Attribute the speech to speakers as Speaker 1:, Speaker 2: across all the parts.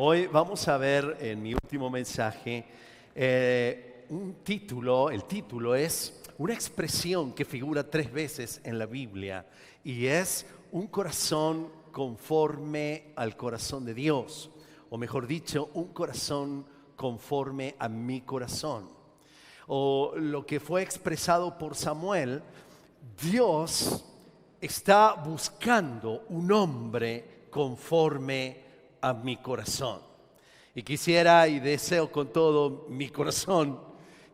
Speaker 1: Hoy vamos a ver en mi último mensaje el título es una expresión que figura 3 veces en la Biblia y es un corazón conforme al corazón de Dios, o mejor dicho, un corazón conforme a mi corazón. O lo que fue expresado por Samuel, Dios está buscando un hombre conforme a mi corazón. Y quisiera y deseo con todo mi corazón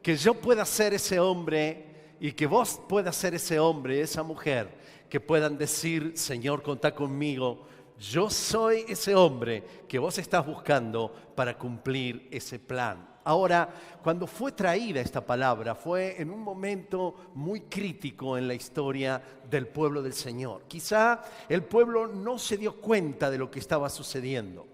Speaker 1: que yo pueda ser ese hombre y que vos puedas ser ese hombre, esa mujer, que puedan decir: Señor, contá conmigo, yo soy ese hombre que vos estás buscando para cumplir ese plan. Ahora, cuando fue traída esta palabra, fue en un momento muy crítico en la historia del pueblo del Señor. Quizá el pueblo no se dio cuenta de lo que estaba sucediendo.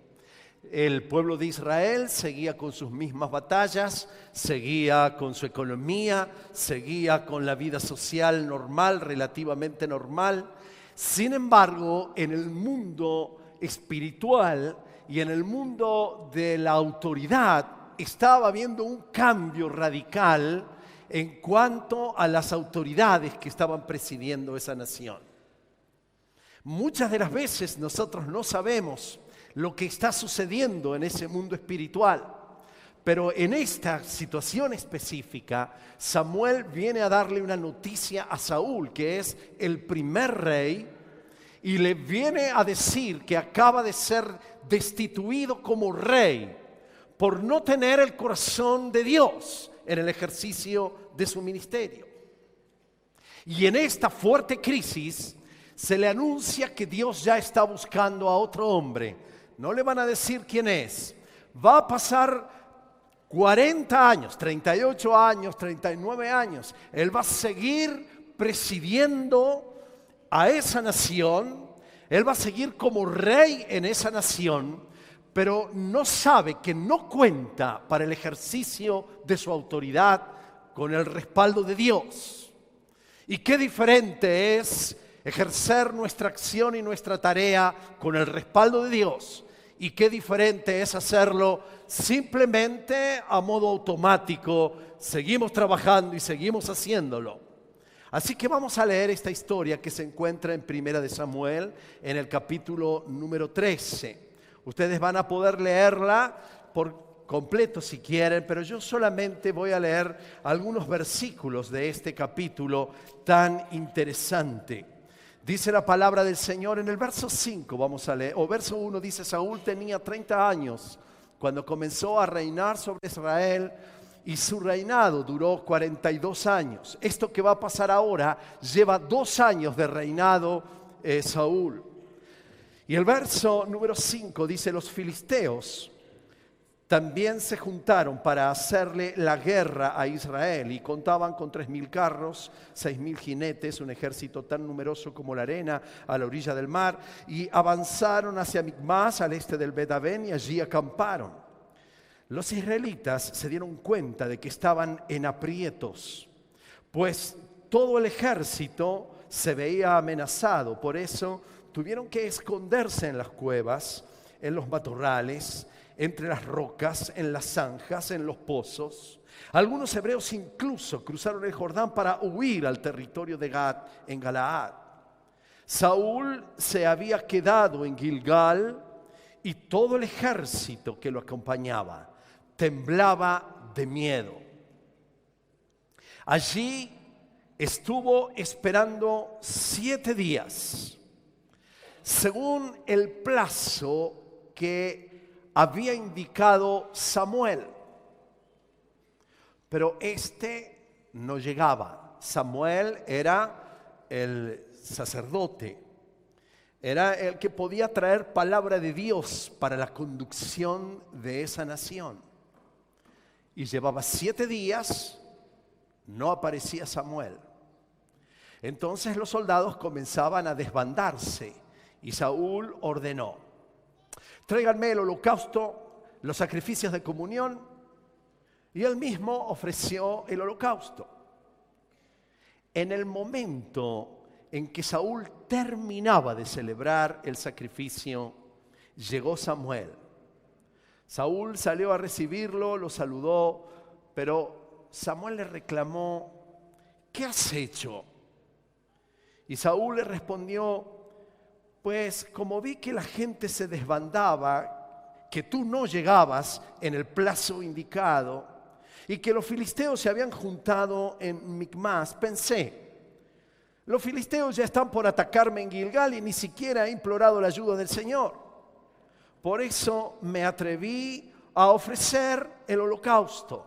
Speaker 1: El pueblo de Israel seguía con sus mismas batallas, seguía con su economía, seguía con la vida social normal, relativamente normal. Sin embargo, en el mundo espiritual y en el mundo de la autoridad, estaba habiendo un cambio radical en cuanto a las autoridades que estaban presidiendo esa nación. Muchas de las veces nosotros no sabemos lo que está sucediendo en ese mundo espiritual, pero en esta situación específica, Samuel viene a darle una noticia a Saúl, que es el primer rey, y le viene a decir que acaba de ser destituido como rey por no tener el corazón de Dios en el ejercicio de su ministerio. Y en esta fuerte crisis se le anuncia que Dios ya está buscando a otro hombre. No le van a decir quién es. Va a pasar 40 años, 38 años, 39 años. Él va a seguir presidiendo a esa nación. Él va a seguir como rey en esa nación, pero no sabe que no cuenta para el ejercicio de su autoridad con el respaldo de Dios. Y qué diferente es ejercer nuestra acción y nuestra tarea con el respaldo de Dios, y qué diferente es hacerlo simplemente a modo automático. Seguimos trabajando y seguimos haciéndolo. Así que vamos a leer esta historia que se encuentra en Primera de Samuel, en el capítulo número 13. Ustedes van a poder leerla por completo si quieren, pero yo solamente voy a leer algunos versículos de este capítulo tan interesante. Dice la palabra del Señor en el verso 5, vamos a leer, o verso 1 dice: Saúl tenía 30 años cuando comenzó a reinar sobre Israel, y su reinado duró 42 años. Esto que va a pasar ahora lleva 2 años de reinado Saúl. Y el verso número 5 dice: los filisteos también se juntaron para hacerle la guerra a Israel, y contaban con 3,000 carros, 6,000 jinetes, un ejército tan numeroso como la arena a la orilla del mar, y avanzaron hacia Micmas, al este del Bet-Aven, y allí acamparon. Los israelitas se dieron cuenta de que estaban en aprietos, pues todo el ejército se veía amenazado. Por eso tuvieron que esconderse en las cuevas, en los matorrales, entre las rocas, en las zanjas, en los pozos. Algunos hebreos incluso cruzaron el Jordán para huir al territorio de Gad en Galaad. Saúl se había quedado en Gilgal, y todo el ejército que lo acompañaba temblaba de miedo. Allí estuvo esperando 7 días, según el plazo que había indicado Samuel. Pero este no llegaba. Samuel era el sacerdote, era el que podía traer palabra de Dios para la conducción de esa nación. Y llevaba 7 días, no aparecía Samuel. Entonces los soldados comenzaban a desbandarse, y Saúl ordenó: tráiganme el holocausto, los sacrificios de comunión. Y él mismo ofreció el holocausto. En el momento en que Saúl terminaba de celebrar el sacrificio, llegó Samuel. Saúl salió a recibirlo, lo saludó, pero Samuel le reclamó: ¿qué has hecho? Y Saúl le respondió: pues como vi que la gente se desbandaba, que tú no llegabas en el plazo indicado y que los filisteos se habían juntado en Micmas, pensé: los filisteos ya están por atacarme en Gilgal y ni siquiera he implorado la ayuda del Señor. Por eso me atreví a ofrecer el holocausto.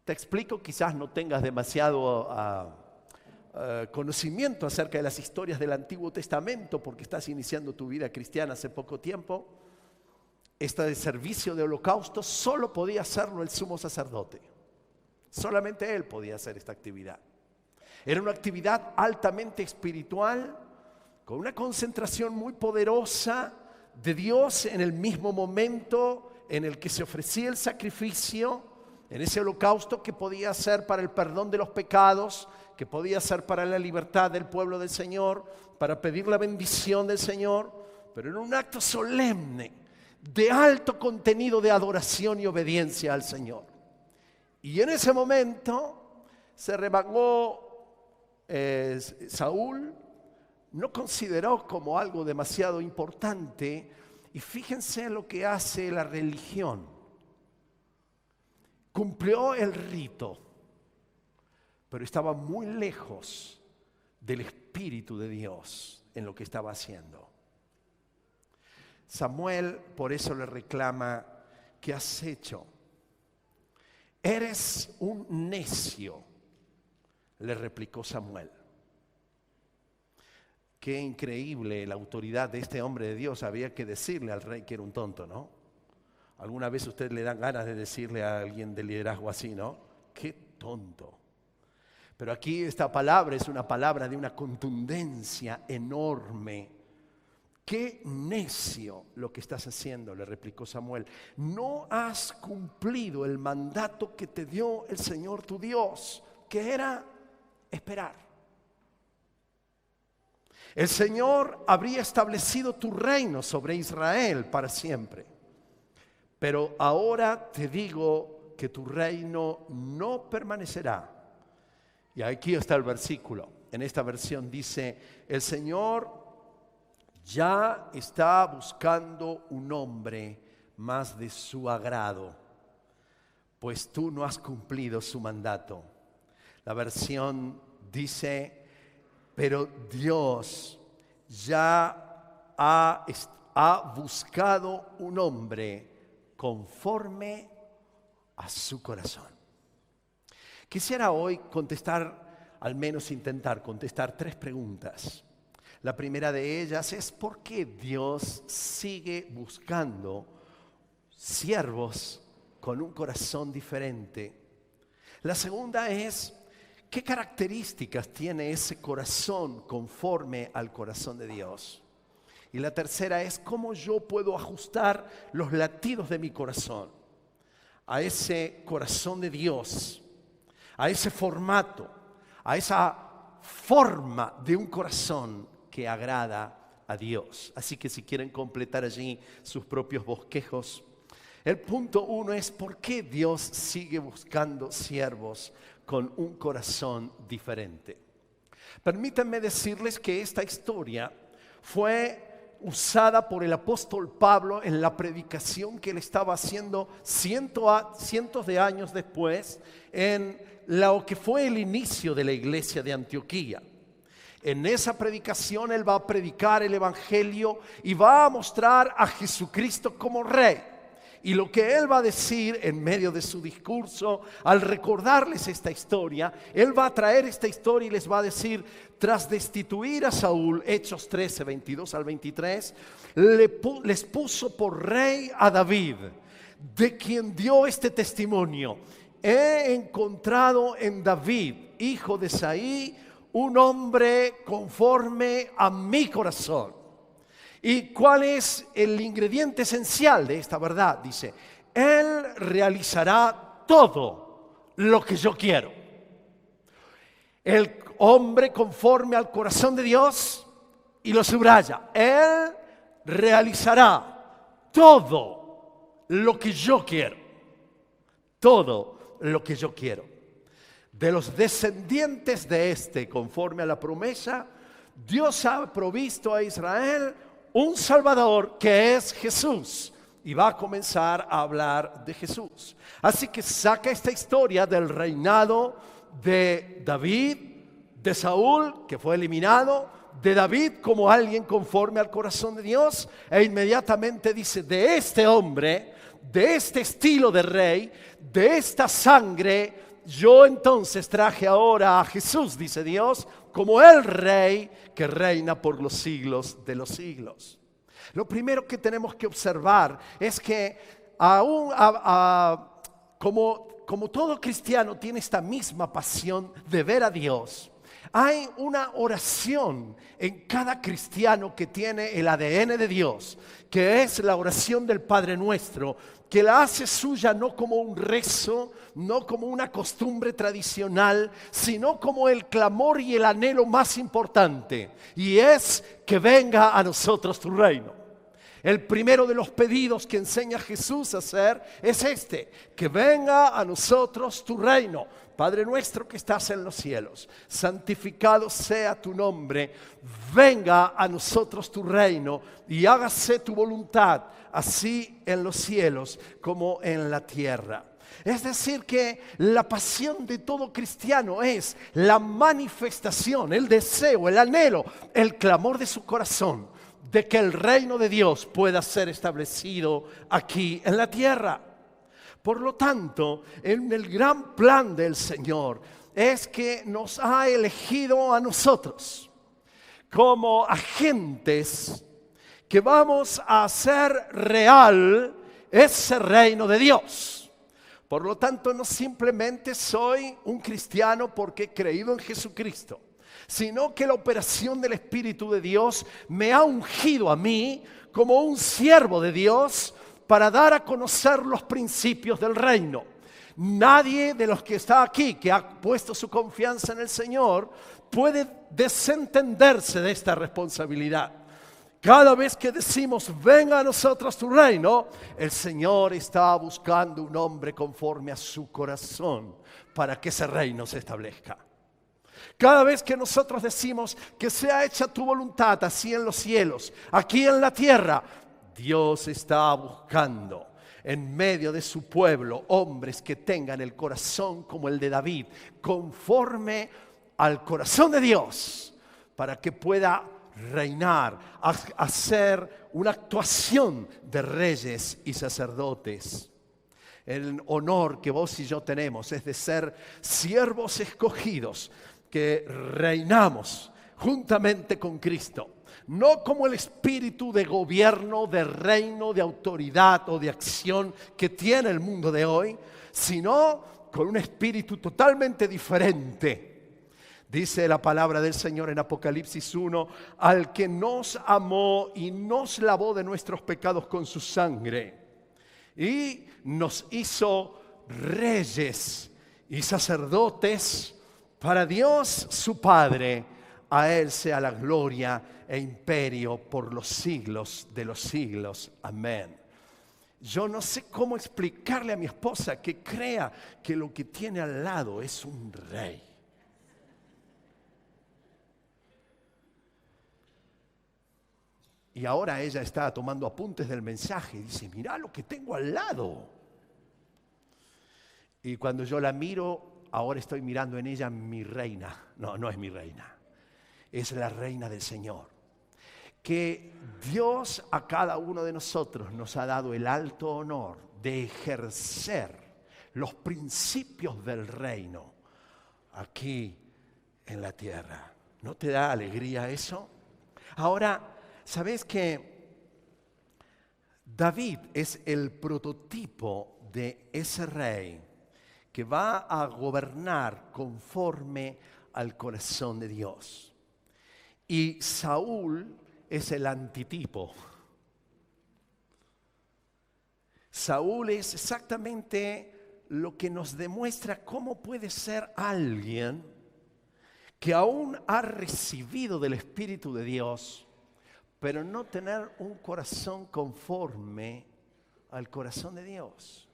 Speaker 1: Te explico, quizás no tengas demasiado conocimiento acerca de las historias del Antiguo Testamento porque estás iniciando tu vida cristiana hace poco tiempo. Este servicio de holocausto solo podía hacerlo el sumo sacerdote. Solamente él podía hacer esta actividad. Era una actividad altamente espiritual, con una concentración muy poderosa de Dios en el mismo momento en el que se ofrecía el sacrificio, en ese holocausto que podía ser para el perdón de los pecados, que podía ser para la libertad del pueblo del Señor, para pedir la bendición del Señor, pero era un acto solemne, de alto contenido de adoración y obediencia al Señor. Y en ese momento se remangó Saúl, no consideró como algo demasiado importante, y fíjense lo que hace la religión. Cumplió el rito, pero estaba muy lejos del Espíritu de Dios en lo que estaba haciendo. Samuel por eso le reclama: ¿qué has hecho? Eres un necio, le replicó Samuel. Qué increíble la autoridad de este hombre de Dios. Había que decirle al rey que era un tonto, ¿no? ¿Alguna vez a usted le dan ganas de decirle a alguien de liderazgo así, no? ¡Qué tonto! Pero aquí esta palabra es una palabra de una contundencia enorme. ¡Qué necio lo que estás haciendo!, le replicó Samuel. No has cumplido el mandato que te dio el Señor tu Dios, que era esperar. El Señor habría establecido tu reino sobre Israel para siempre. Pero ahora te digo que tu reino no permanecerá. Y aquí está el versículo. En esta versión dice: el Señor ya está buscando un hombre más de su agrado, pues tú no has cumplido su mandato. La versión dice: pero Dios ya ha buscado un hombre conforme a su corazón. Quisiera hoy contestar, al menos intentar contestar 3 preguntas. La primera de ellas es: ¿por qué Dios sigue buscando siervos con un corazón diferente? La segunda es: ¿qué características tiene ese corazón conforme al corazón de Dios? Y la tercera es: ¿cómo yo puedo ajustar los latidos de mi corazón a ese corazón de Dios, a ese formato, a esa forma de un corazón que agrada a Dios? Así que si quieren completar allí sus propios bosquejos, el punto 1 es: ¿por qué Dios sigue buscando siervos con un corazón diferente? Permítanme decirles que esta historia fue usada por el apóstol Pablo en la predicación que él estaba haciendo cientos de años después, en lo que fue el inicio de la iglesia de Antioquía. En esa predicación él va a predicar el evangelio y va a mostrar a Jesucristo como rey. Y lo que él va a decir en medio de su discurso, al recordarles esta historia, él va a traer esta historia y les va a decir: tras destituir a Saúl, Hechos 13, 22 al 23, les puso por rey a David, de quien dio este testimonio: he encontrado en David, hijo de Isaí, un hombre conforme a mi corazón. ¿Y cuál es el ingrediente esencial de esta verdad? Dice: él realizará todo lo que yo quiero. El hombre conforme al corazón de Dios, y lo subraya, él realizará todo lo que yo quiero. Todo lo que yo quiero. De los descendientes de este, conforme a la promesa, Dios ha provisto a Israel un Salvador que es Jesús. Y va a comenzar a hablar de Jesús. Así que saca esta historia del reinado de David, de Saúl, que fue eliminado, de David como alguien conforme al corazón de Dios, e inmediatamente dice, de este hombre, de este estilo de rey, de esta sangre, yo entonces traje ahora a Jesús, dice Dios, como el rey que reina por los siglos de los siglos. Lo primero que tenemos que observar es que como todo cristiano tiene esta misma pasión de ver a Dios, hay una oración en cada cristiano que tiene el ADN de Dios, que es la oración del Padre Nuestro, que la hace suya no como un rezo, no como una costumbre tradicional, sino como el clamor y el anhelo más importante, y es que venga a nosotros tu reino. El primero de los pedidos que enseña Jesús a hacer es este, que venga a nosotros tu reino. Padre nuestro que estás en los cielos, santificado sea tu nombre, venga a nosotros tu reino y hágase tu voluntad, así en los cielos como en la tierra. Es decir, que la pasión de todo cristiano es la manifestación, el deseo, el anhelo, el clamor de su corazón de que el reino de Dios pueda ser establecido aquí en la tierra. Por lo tanto, en el gran plan del Señor es que nos ha elegido a nosotros como agentes que vamos a hacer real ese reino de Dios. Por lo tanto, no simplemente soy un cristiano porque he creído en Jesucristo, sino que la operación del Espíritu de Dios me ha ungido a mí como un siervo de Dios para dar a conocer los principios del reino. Nadie de los que está aquí, que ha puesto su confianza en el Señor, puede desentenderse de esta responsabilidad. Cada vez que decimos, venga a nosotros tu reino, el Señor está buscando un hombre conforme a su corazón para que ese reino se establezca. Cada vez que nosotros decimos que sea hecha tu voluntad, así en los cielos, aquí en la tierra, Dios está buscando en medio de su pueblo hombres que tengan el corazón como el de David, conforme al corazón de Dios, para que pueda reinar, hacer una actuación de reyes y sacerdotes. El honor que vos y yo tenemos es de ser siervos escogidos que reinamos juntamente con Cristo. No como el espíritu de gobierno, de reino, de autoridad o de acción que tiene el mundo de hoy, sino con un espíritu totalmente diferente. Dice la palabra del Señor en Apocalipsis 1, al que nos amó y nos lavó de nuestros pecados con su sangre y nos hizo reyes y sacerdotes para Dios su Padre. A Él sea la gloria e imperio por los siglos de los siglos. Amén. Yo no sé cómo explicarle a mi esposa que crea que lo que tiene al lado es un rey. Y ahora ella está tomando apuntes del mensaje y dice, mirá lo que tengo al lado. Y cuando yo la miro, ahora estoy mirando en ella mi reina. No, no es mi reina. Es la reina del Señor. Que Dios a cada uno de nosotros nos ha dado el alto honor de ejercer los principios del reino aquí en la tierra. ¿No te da alegría eso? Ahora, ¿sabes que David es el prototipo de ese rey que va a gobernar conforme al corazón de Dios? Y Saúl es el antitipo. Saúl es exactamente lo que nos demuestra cómo puede ser alguien que aún ha recibido del Espíritu de Dios, pero no tener un corazón conforme al corazón de Dios.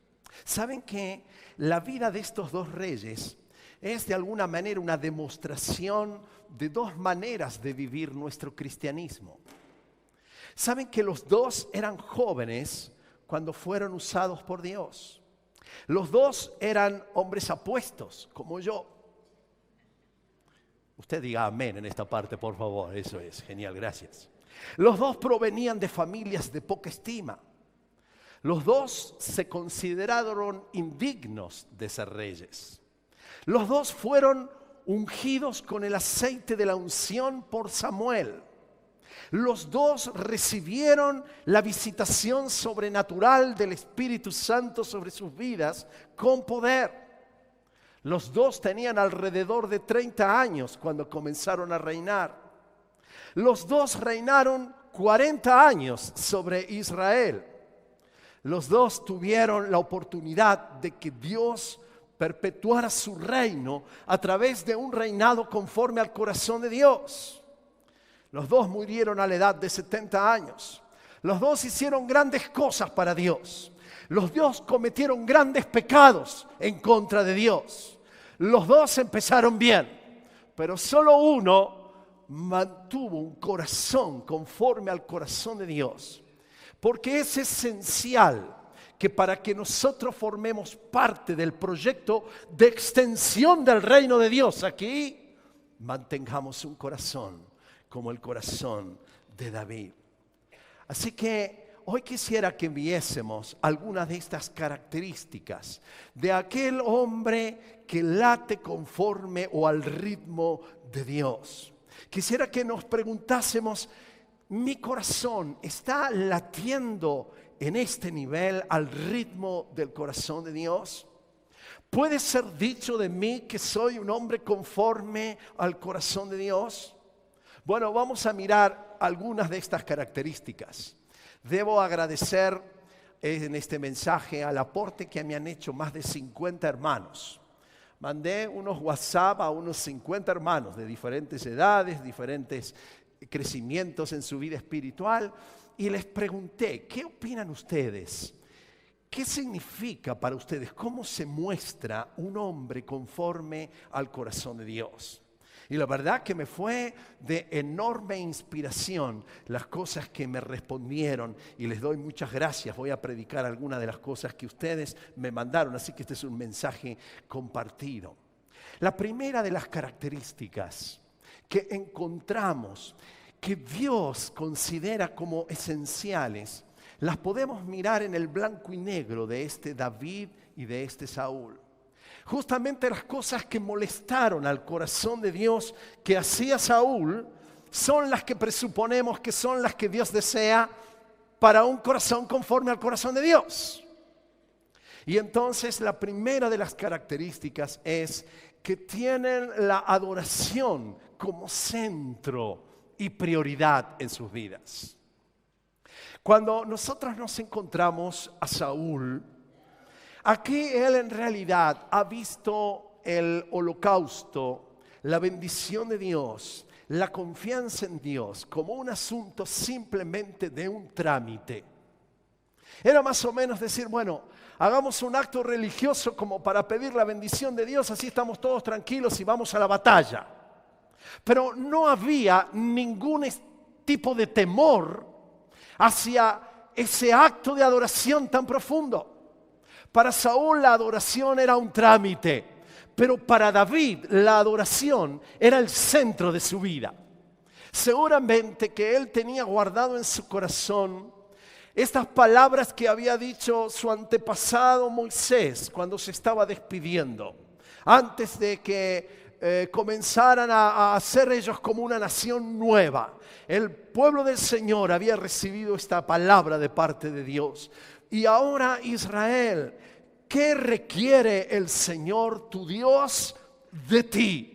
Speaker 1: ¿Saben que la vida de estos dos reyes es de alguna manera una demostración de dos maneras de vivir nuestro cristianismo? ¿Saben que los dos eran jóvenes cuando fueron usados por Dios? Los dos eran hombres apuestos, como yo. Usted diga amén en esta parte, por favor. Eso es, genial, gracias. Los dos provenían de familias de poca estima. Los dos se consideraron indignos de ser reyes. Los dos fueron ungidos con el aceite de la unción por Samuel. Los dos recibieron la visitación sobrenatural del Espíritu Santo sobre sus vidas con poder. Los dos tenían alrededor de 30 años cuando comenzaron a reinar. Los dos reinaron 40 años sobre Israel. Los dos tuvieron la oportunidad de que Dios perpetuara su reino a través de un reinado conforme al corazón de Dios. Los dos murieron a la edad de 70 años. Los dos hicieron grandes cosas para Dios. Los dos cometieron grandes pecados en contra de Dios. Los dos empezaron bien, pero solo uno mantuvo un corazón conforme al corazón de Dios. Porque es esencial que para que nosotros formemos parte del proyecto de extensión del reino de Dios aquí, mantengamos un corazón como el corazón de David. Así que hoy quisiera que viésemos algunas de estas características de aquel hombre que late conforme o al ritmo de Dios. Quisiera que nos preguntásemos, ¿mi corazón está latiendo en este nivel al ritmo del corazón de Dios? ¿Puede ser dicho de mí que soy un hombre conforme al corazón de Dios? Bueno, vamos a mirar algunas de estas características. Debo agradecer en este mensaje al aporte que me han hecho más de 50 hermanos. Mandé unos WhatsApp a unos 50 hermanos de diferentes edades, diferentes crecimientos en su vida espiritual y les pregunté, ¿qué opinan ustedes? ¿Qué significa para ustedes? ¿Cómo se muestra un hombre conforme al corazón de Dios? Y la verdad que me fue de enorme inspiración las cosas que me respondieron y les doy muchas gracias. Voy a predicar algunas de las cosas que ustedes me mandaron, así que este es un mensaje compartido. La primera de las características que encontramos que Dios considera como esenciales, las podemos mirar en el blanco y negro de este David y de este Saúl. Justamente las cosas que molestaron al corazón de Dios que hacía Saúl son las que presuponemos que son las que Dios desea para un corazón conforme al corazón de Dios. Y entonces la primera de las características es que tienen la adoración como centro y prioridad en sus vidas. Cuando nosotros nos encontramos a Saúl, aquí él en realidad ha visto el holocausto, la bendición de Dios, la confianza en Dios como un asunto simplemente de un trámite. Era más o menos decir, bueno, hagamos un acto religioso como para pedir la bendición de Dios, así estamos todos tranquilos y vamos a la batalla. Pero no había ningún tipo de temor hacia ese acto de adoración tan profundo. Para Saúl la adoración era un trámite, pero para David la adoración era el centro de su vida. Seguramente que él tenía guardado en su corazón estas palabras que había dicho su antepasado Moisés cuando se estaba despidiendo, antes de que comenzaran a ser ellos como una nación nueva. El pueblo del Señor había recibido esta palabra de parte de Dios. Y ahora Israel, ¿qué requiere el Señor tu Dios de ti?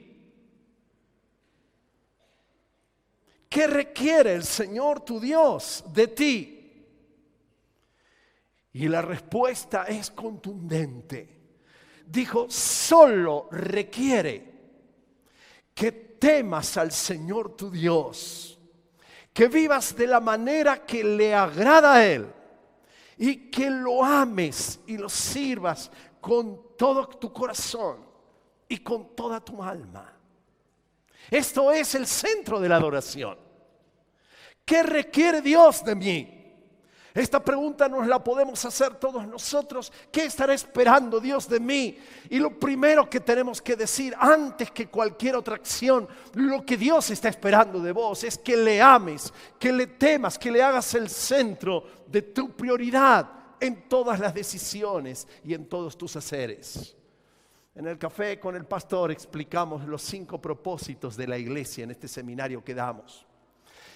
Speaker 1: ¿Qué requiere el Señor tu Dios de ti? Y la respuesta es contundente. Dijo, solo requiere que temas al Señor tu Dios, que vivas de la manera que le agrada a Él y que lo ames y lo sirvas con todo tu corazón y con toda tu alma. Esto es el centro de la adoración. ¿Qué requiere Dios de mí? Esta pregunta nos la podemos hacer todos nosotros. ¿Qué estará esperando Dios de mí? Y lo primero que tenemos que decir antes que cualquier otra acción, lo que Dios está esperando de vos es que le ames, que le temas, que le hagas el centro de tu prioridad en todas las decisiones y en todos tus haceres. En el café con el pastor explicamos los 5 propósitos de la iglesia en este seminario que damos.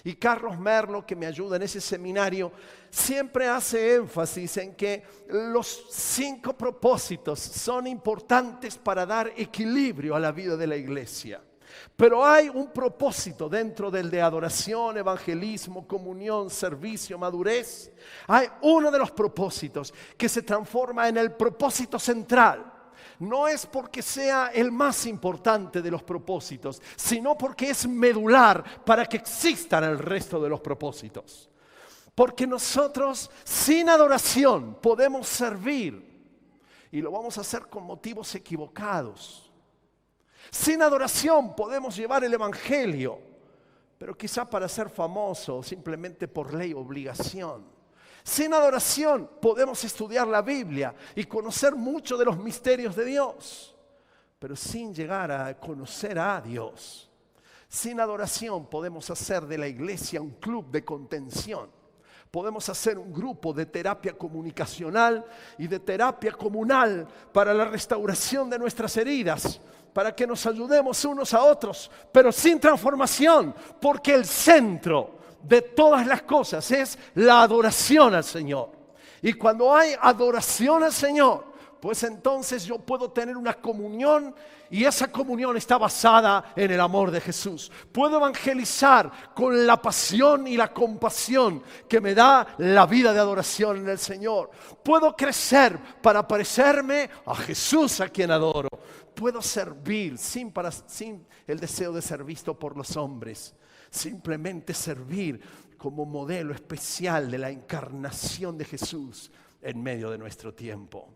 Speaker 1: Y Carlos Merlo, que me ayuda en ese seminario, siempre hace énfasis en que los 5 propósitos son importantes para dar equilibrio a la vida de la iglesia. Pero hay un propósito dentro del de adoración, evangelismo, comunión, servicio, madurez. Hay uno de los propósitos que se transforma en el propósito central. No es porque sea el más importante de los propósitos, sino porque es medular para que existan el resto de los propósitos. Porque nosotros sin adoración podemos servir y lo vamos a hacer con motivos equivocados. Sin adoración podemos llevar el evangelio, pero quizá para ser famoso, simplemente por ley o obligación. Sin adoración podemos estudiar la Biblia y conocer mucho de los misterios de Dios, pero sin llegar a conocer a Dios. Sin adoración podemos hacer de la iglesia un club de contención. Podemos hacer un grupo de terapia comunicacional y de terapia comunal para la restauración de nuestras heridas, para que nos ayudemos unos a otros, pero sin transformación, porque el centro de todas las cosas es la adoración al Señor. Y cuando hay adoración al Señor, pues entonces yo puedo tener una comunión y esa comunión está basada en el amor de Jesús. Puedo evangelizar con la pasión y la compasión que me da la vida de adoración en el Señor. Puedo crecer para parecerme a Jesús a quien adoro. Puedo servir sin el deseo de ser visto por los hombres. Simplemente servir como modelo especial de la encarnación de Jesús en medio de nuestro tiempo.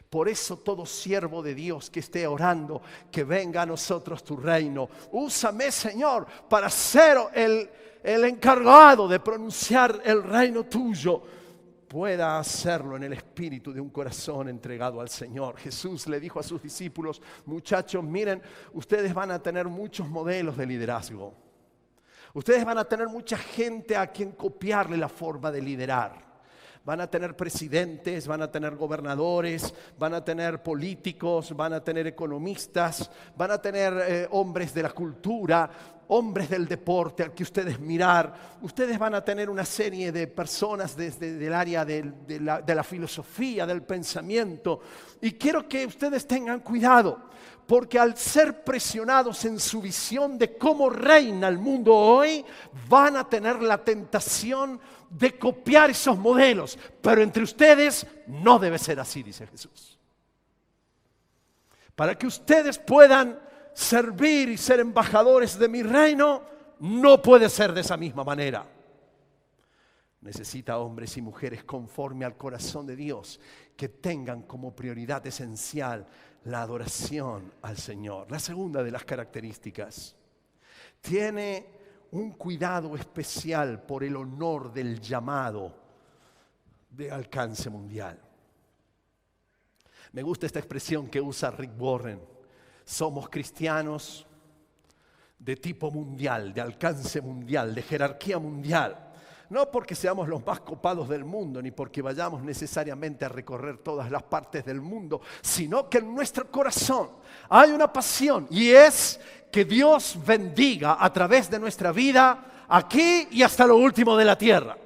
Speaker 1: Por eso todo siervo de Dios que esté orando, que venga a nosotros tu reino. Úsame, Señor, para ser el encargado de pronunciar el reino tuyo. Pueda hacerlo en el espíritu de un corazón entregado al Señor. Jesús le dijo a sus discípulos: muchachos, miren, ustedes van a tener muchos modelos de liderazgo. Ustedes van a tener mucha gente a quien copiarle la forma de liderar. Van a tener presidentes, van a tener gobernadores, van a tener políticos, van a tener economistas, van a tener hombres de la cultura, hombres del deporte al que ustedes mirar. Ustedes van a tener una serie de personas desde el área de la filosofía, del pensamiento. Y quiero que ustedes tengan cuidado, porque al ser presionados en su visión de cómo reina el mundo hoy, van a tener la tentación de copiar esos modelos. Pero entre ustedes no debe ser así, dice Jesús. Para que ustedes puedan servir y ser embajadores de mi reino, no puede ser de esa misma manera. Necesita hombres y mujeres conforme al corazón de Dios, que tengan como prioridad esencial la adoración al Señor. La segunda de las características, tiene un cuidado especial por el honor del llamado de alcance mundial. Me gusta esta expresión que usa Rick Warren: somos cristianos de tipo mundial, de alcance mundial, de jerarquía mundial. No porque seamos los más copados del mundo, ni porque vayamos necesariamente a recorrer todas las partes del mundo, sino que en nuestro corazón hay una pasión, y es que Dios bendiga a través de nuestra vida aquí y hasta lo último de la tierra.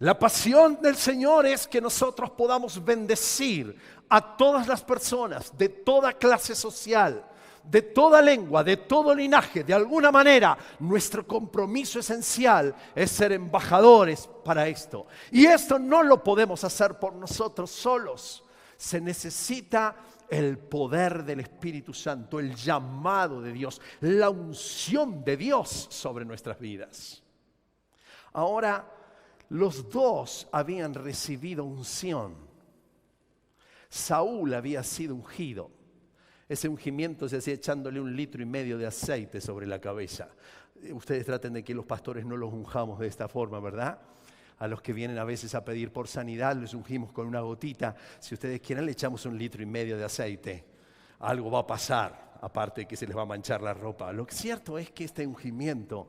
Speaker 1: La pasión del Señor es que nosotros podamos bendecir a todas las personas de toda clase social, de toda lengua, de todo linaje. De alguna manera, nuestro compromiso esencial es ser embajadores para esto. Y esto no lo podemos hacer por nosotros solos. Se necesita el poder del Espíritu Santo, el llamado de Dios, la unción de Dios sobre nuestras vidas. Ahora, Los dos habían recibido unción. Saúl había sido ungido. Ese ungimiento se hacía echándole 1,5 litros de aceite sobre la cabeza. Ustedes traten de que los pastores no los unjamos de esta forma, ¿verdad? A los que vienen a veces a pedir por sanidad, les ungimos con una gotita. Si ustedes quieren, le echamos 1,5 litros de aceite. Algo va a pasar, aparte de que se les va a manchar la ropa. Lo cierto es que este ungimiento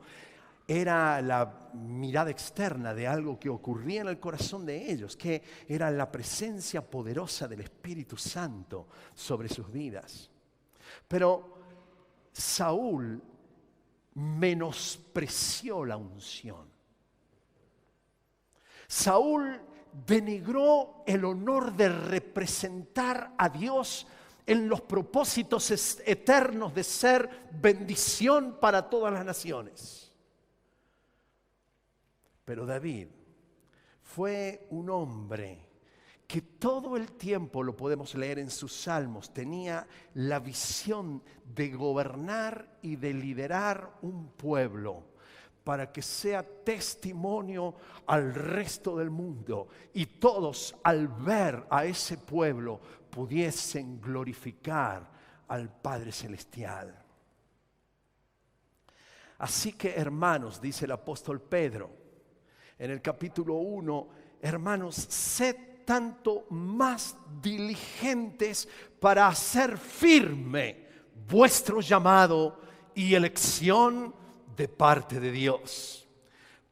Speaker 1: era la mirada externa de algo que ocurría en el corazón de ellos, que era la presencia poderosa del Espíritu Santo sobre sus vidas. Pero Saúl menospreció la unción. Saúl denigró el honor de representar a Dios en los propósitos eternos de ser bendición para todas las naciones. Pero David fue un hombre que todo el tiempo, lo podemos leer en sus salmos, tenía la visión de gobernar y de liderar un pueblo para que sea testimonio al resto del mundo y todos al ver a ese pueblo pudiesen glorificar al Padre Celestial. Así que, hermanos, dice el apóstol Pedro en el capítulo 1, hermanos, sed tanto más diligentes para hacer firme vuestro llamado y elección de parte de Dios.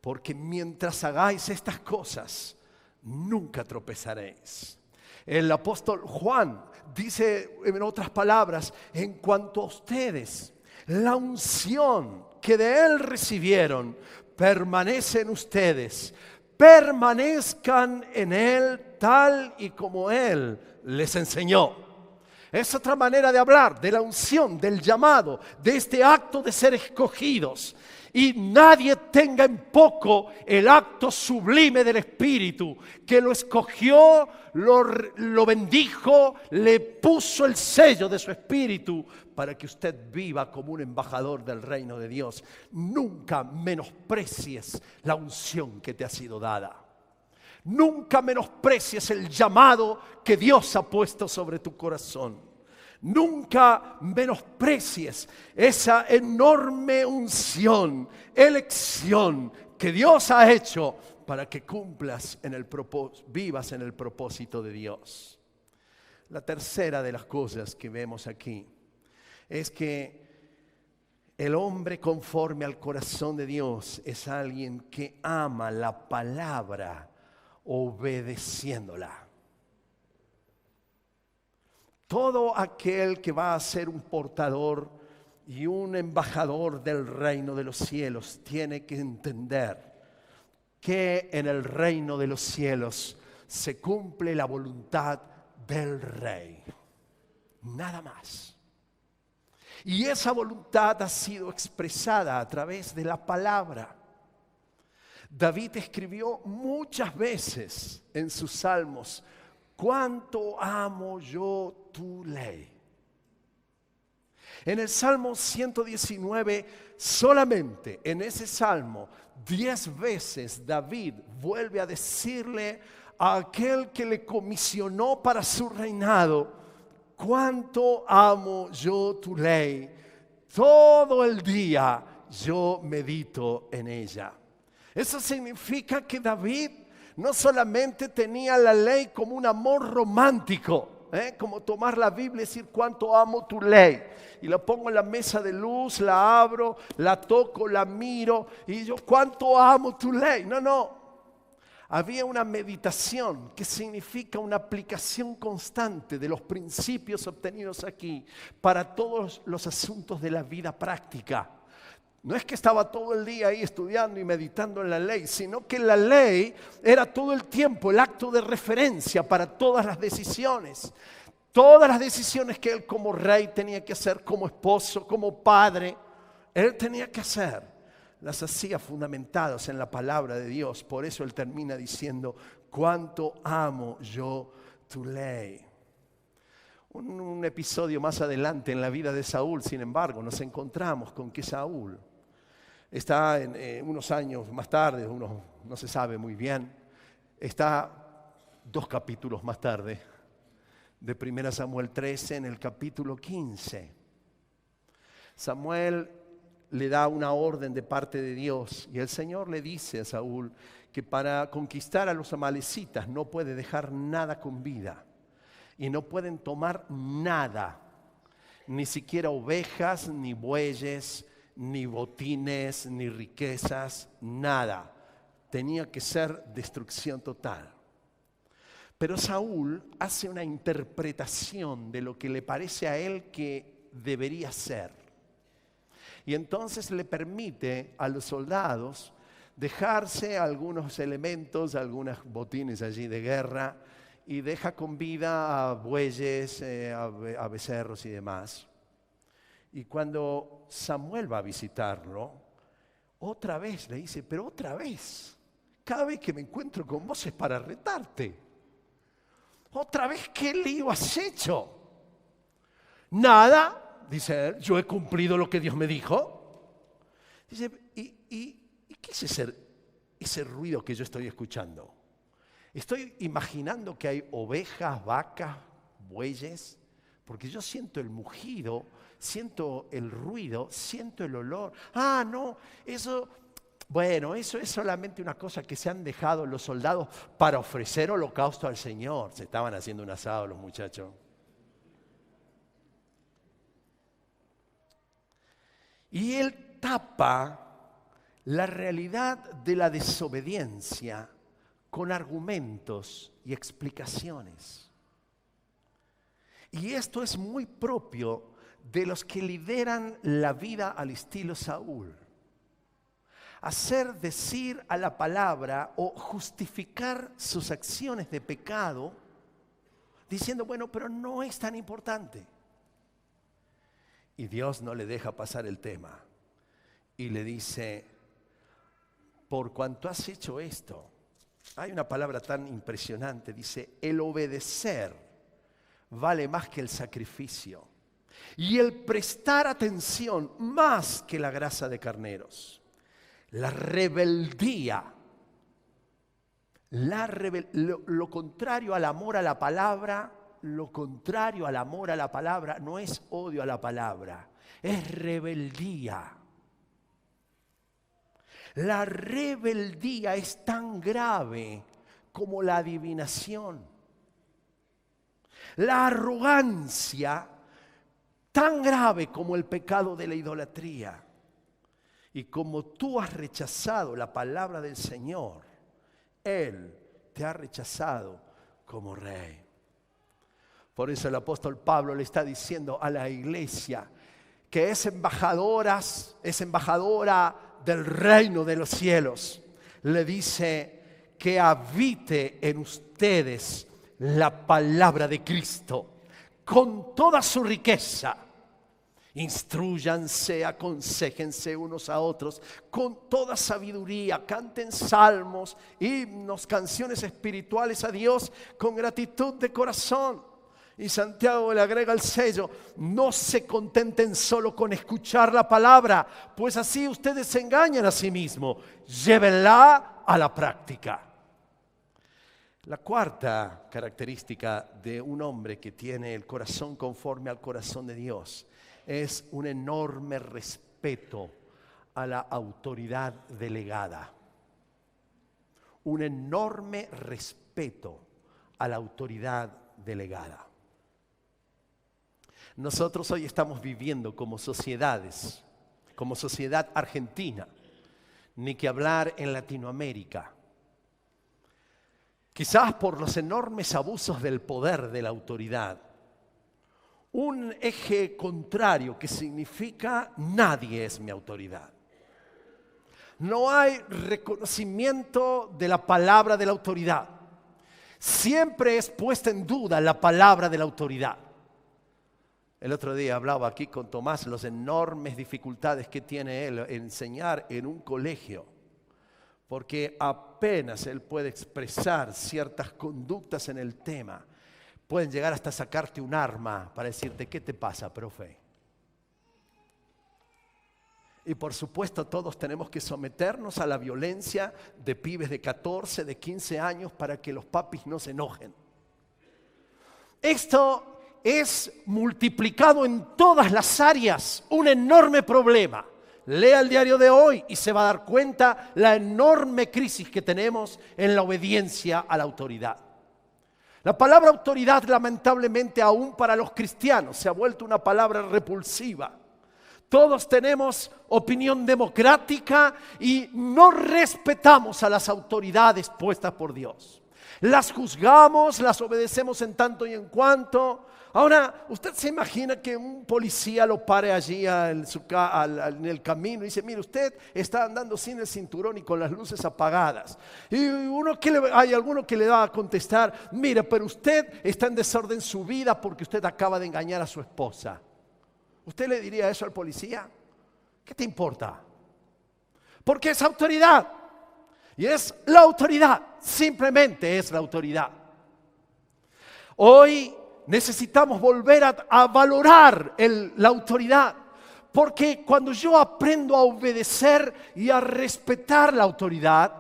Speaker 1: Porque mientras hagáis estas cosas, nunca tropezaréis. El apóstol Juan dice, en otras palabras, en cuanto a ustedes, la unción que de él recibieron permanece en ustedes. Permanezcan en él tal y como él les enseñó. Es otra manera de hablar de la unción, del llamado, de este acto de ser escogidos. Y nadie tenga en poco el acto sublime del Espíritu, que lo escogió, lo bendijo, le puso el sello de su Espíritu para que usted viva como un embajador del reino de Dios. Nunca menosprecies la unción que te ha sido dada. Nunca menosprecies el llamado que Dios ha puesto sobre tu corazón. Nunca menosprecies esa enorme unción, elección que Dios ha hecho para que cumplas vivas en el propósito de Dios. La tercera de las cosas que vemos aquí es que el hombre conforme al corazón de Dios es alguien que ama la palabra obedeciéndola. Todo aquel que va a ser un portador y un embajador del reino de los cielos tiene que entender que en el reino de los cielos se cumple la voluntad del Rey. Nada más. Y esa voluntad ha sido expresada a través de la palabra. David escribió muchas veces en sus salmos: cuánto amo yo tu ley. En el Salmo 119, solamente en ese salmo, 10 veces David vuelve a decirle a aquel que le comisionó para su reinado: cuánto amo yo tu ley. Todo el día yo medito en ella. Eso significa que David no solamente tenía la ley como un amor romántico, como tomar la Biblia y decir cuánto amo tu ley, y la pongo en la mesa de luz, la abro, la toco, la miro y yo cuánto amo tu ley. No. Había una meditación que significa una aplicación constante de los principios obtenidos aquí para todos los asuntos de la vida práctica. No es que estaba todo el día ahí estudiando y meditando en la ley, sino que la ley era todo el tiempo el acto de referencia para todas las decisiones. Todas las decisiones que él como rey tenía que hacer, como esposo, como padre, él tenía que hacer. Las hacía fundamentadas en la palabra de Dios. Por eso él termina diciendo: cuánto amo yo tu ley. Un episodio más adelante en la vida de Saúl, sin embargo, nos encontramos con que Saúl está unos años más tarde, unos no se sabe muy bien. Está 2 capítulos más tarde, de 1 Samuel 13, en el capítulo 15. Samuel le da una orden de parte de Dios y el Señor le dice a Saúl que para conquistar a los amalecitas no puede dejar nada con vida y no pueden tomar nada, ni siquiera ovejas, ni bueyes, ni botines, ni riquezas, nada. Tenía que ser destrucción total. Pero Saúl hace una interpretación de lo que le parece a él que debería ser. Y entonces le permite a los soldados dejarse algunos elementos, algunos botines allí de guerra, y deja con vida a bueyes, a becerros y demás. Y cuando Samuel va a visitarlo, otra vez le dice, pero otra vez, cada vez que me encuentro con vos es para retarte. Otra vez, ¿qué lío has hecho? Nada, dice él, yo he cumplido lo que Dios me dijo. Dice, ¿y qué es ese ruido que yo estoy escuchando? Estoy imaginando que hay ovejas, vacas, bueyes, porque yo siento el mugido, siento el ruido, siento el olor. Ah, no, eso es solamente una cosa que se han dejado los soldados para ofrecer holocausto al Señor. Se estaban haciendo un asado los muchachos. Y él tapa la realidad de la desobediencia con argumentos y explicaciones. Y esto es muy propio de los que lideran la vida al estilo Saúl. Hacer decir a la palabra o justificar sus acciones de pecado diciendo, bueno, pero no es tan importante. Y Dios no le deja pasar el tema y le dice, por cuanto has hecho esto, hay una palabra tan impresionante, dice, el obedecer vale más que el sacrificio y el prestar atención más que la grasa de carneros. La rebeldía, lo contrario al amor a la palabra, lo contrario al amor a la palabra no es odio a la palabra, es rebeldía. La rebeldía es tan grave como la adivinación. La arrogancia tan grave como el pecado de la idolatría. Y como tú has rechazado la palabra del Señor, Él te ha rechazado como rey. Por eso el apóstol Pablo le está diciendo a la iglesia que es embajadora del reino de los cielos. Le dice que habite en ustedes la palabra de Cristo con toda su riqueza. Instrúyanse, aconséjense unos a otros con toda sabiduría, canten salmos, himnos, canciones espirituales a Dios con gratitud de corazón. Y Santiago le agrega el sello, no se contenten solo con escuchar la palabra, pues así ustedes se engañan a sí mismos, llévenla a la práctica. La cuarta característica de un hombre que tiene el corazón conforme al corazón de Dios es un enorme respeto a la autoridad delegada. Un enorme respeto a la autoridad delegada. Nosotros hoy estamos viviendo como sociedades, como sociedad argentina, ni que hablar en Latinoamérica. Quizás por los enormes abusos del poder de la autoridad. Un eje contrario que significa nadie es mi autoridad. No hay reconocimiento de la palabra de la autoridad. Siempre es puesta en duda la palabra de la autoridad. El otro día hablaba aquí con Tomás las enormes dificultades que tiene él en enseñar en un colegio, porque apenas él puede expresar ciertas conductas en el tema, pueden llegar hasta sacarte un arma para decirte, ¿qué te pasa, profe? Y por supuesto todos tenemos que someternos a la violencia de pibes de 14, de 15 años para que los papis no se enojen. Esto es multiplicado en todas las áreas, un enorme problema. Lea el diario de hoy y se va a dar cuenta la enorme crisis que tenemos en la obediencia a la autoridad. La palabra autoridad, lamentablemente, aún para los cristianos se ha vuelto una palabra repulsiva. Todos tenemos opinión democrática y no respetamos a las autoridades puestas por Dios. Las juzgamos, las obedecemos en tanto y en cuanto. Ahora, ¿usted se imagina que un policía lo pare allí en el camino y dice, mire, usted está andando sin el cinturón y con las luces apagadas? Y hay alguno que le va a contestar, mire, pero usted está en desorden su vida porque usted acaba de engañar a su esposa. ¿Usted le diría eso al policía? ¿Qué te importa? Porque es autoridad. Y es la autoridad. Simplemente es la autoridad. Hoy necesitamos volver a valorar la autoridad. Porque cuando yo aprendo a obedecer y a respetar la autoridad,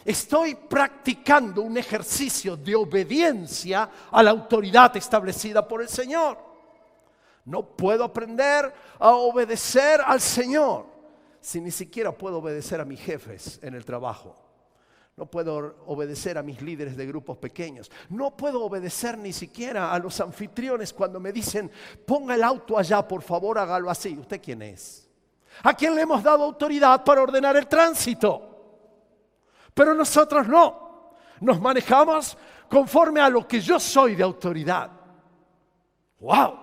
Speaker 1: estoy practicando un ejercicio de obediencia a la autoridad establecida por el Señor. No puedo aprender a obedecer al Señor si ni siquiera puedo obedecer a mis jefes en el trabajo. No puedo obedecer a mis líderes de grupos pequeños. No puedo obedecer ni siquiera a los anfitriones cuando me dicen, ponga el auto allá, por favor, hágalo así. ¿Usted quién es? ¿A quién le hemos dado autoridad para ordenar el tránsito? Pero nosotros no. Nos manejamos conforme a lo que yo soy de autoridad. ¡Wow!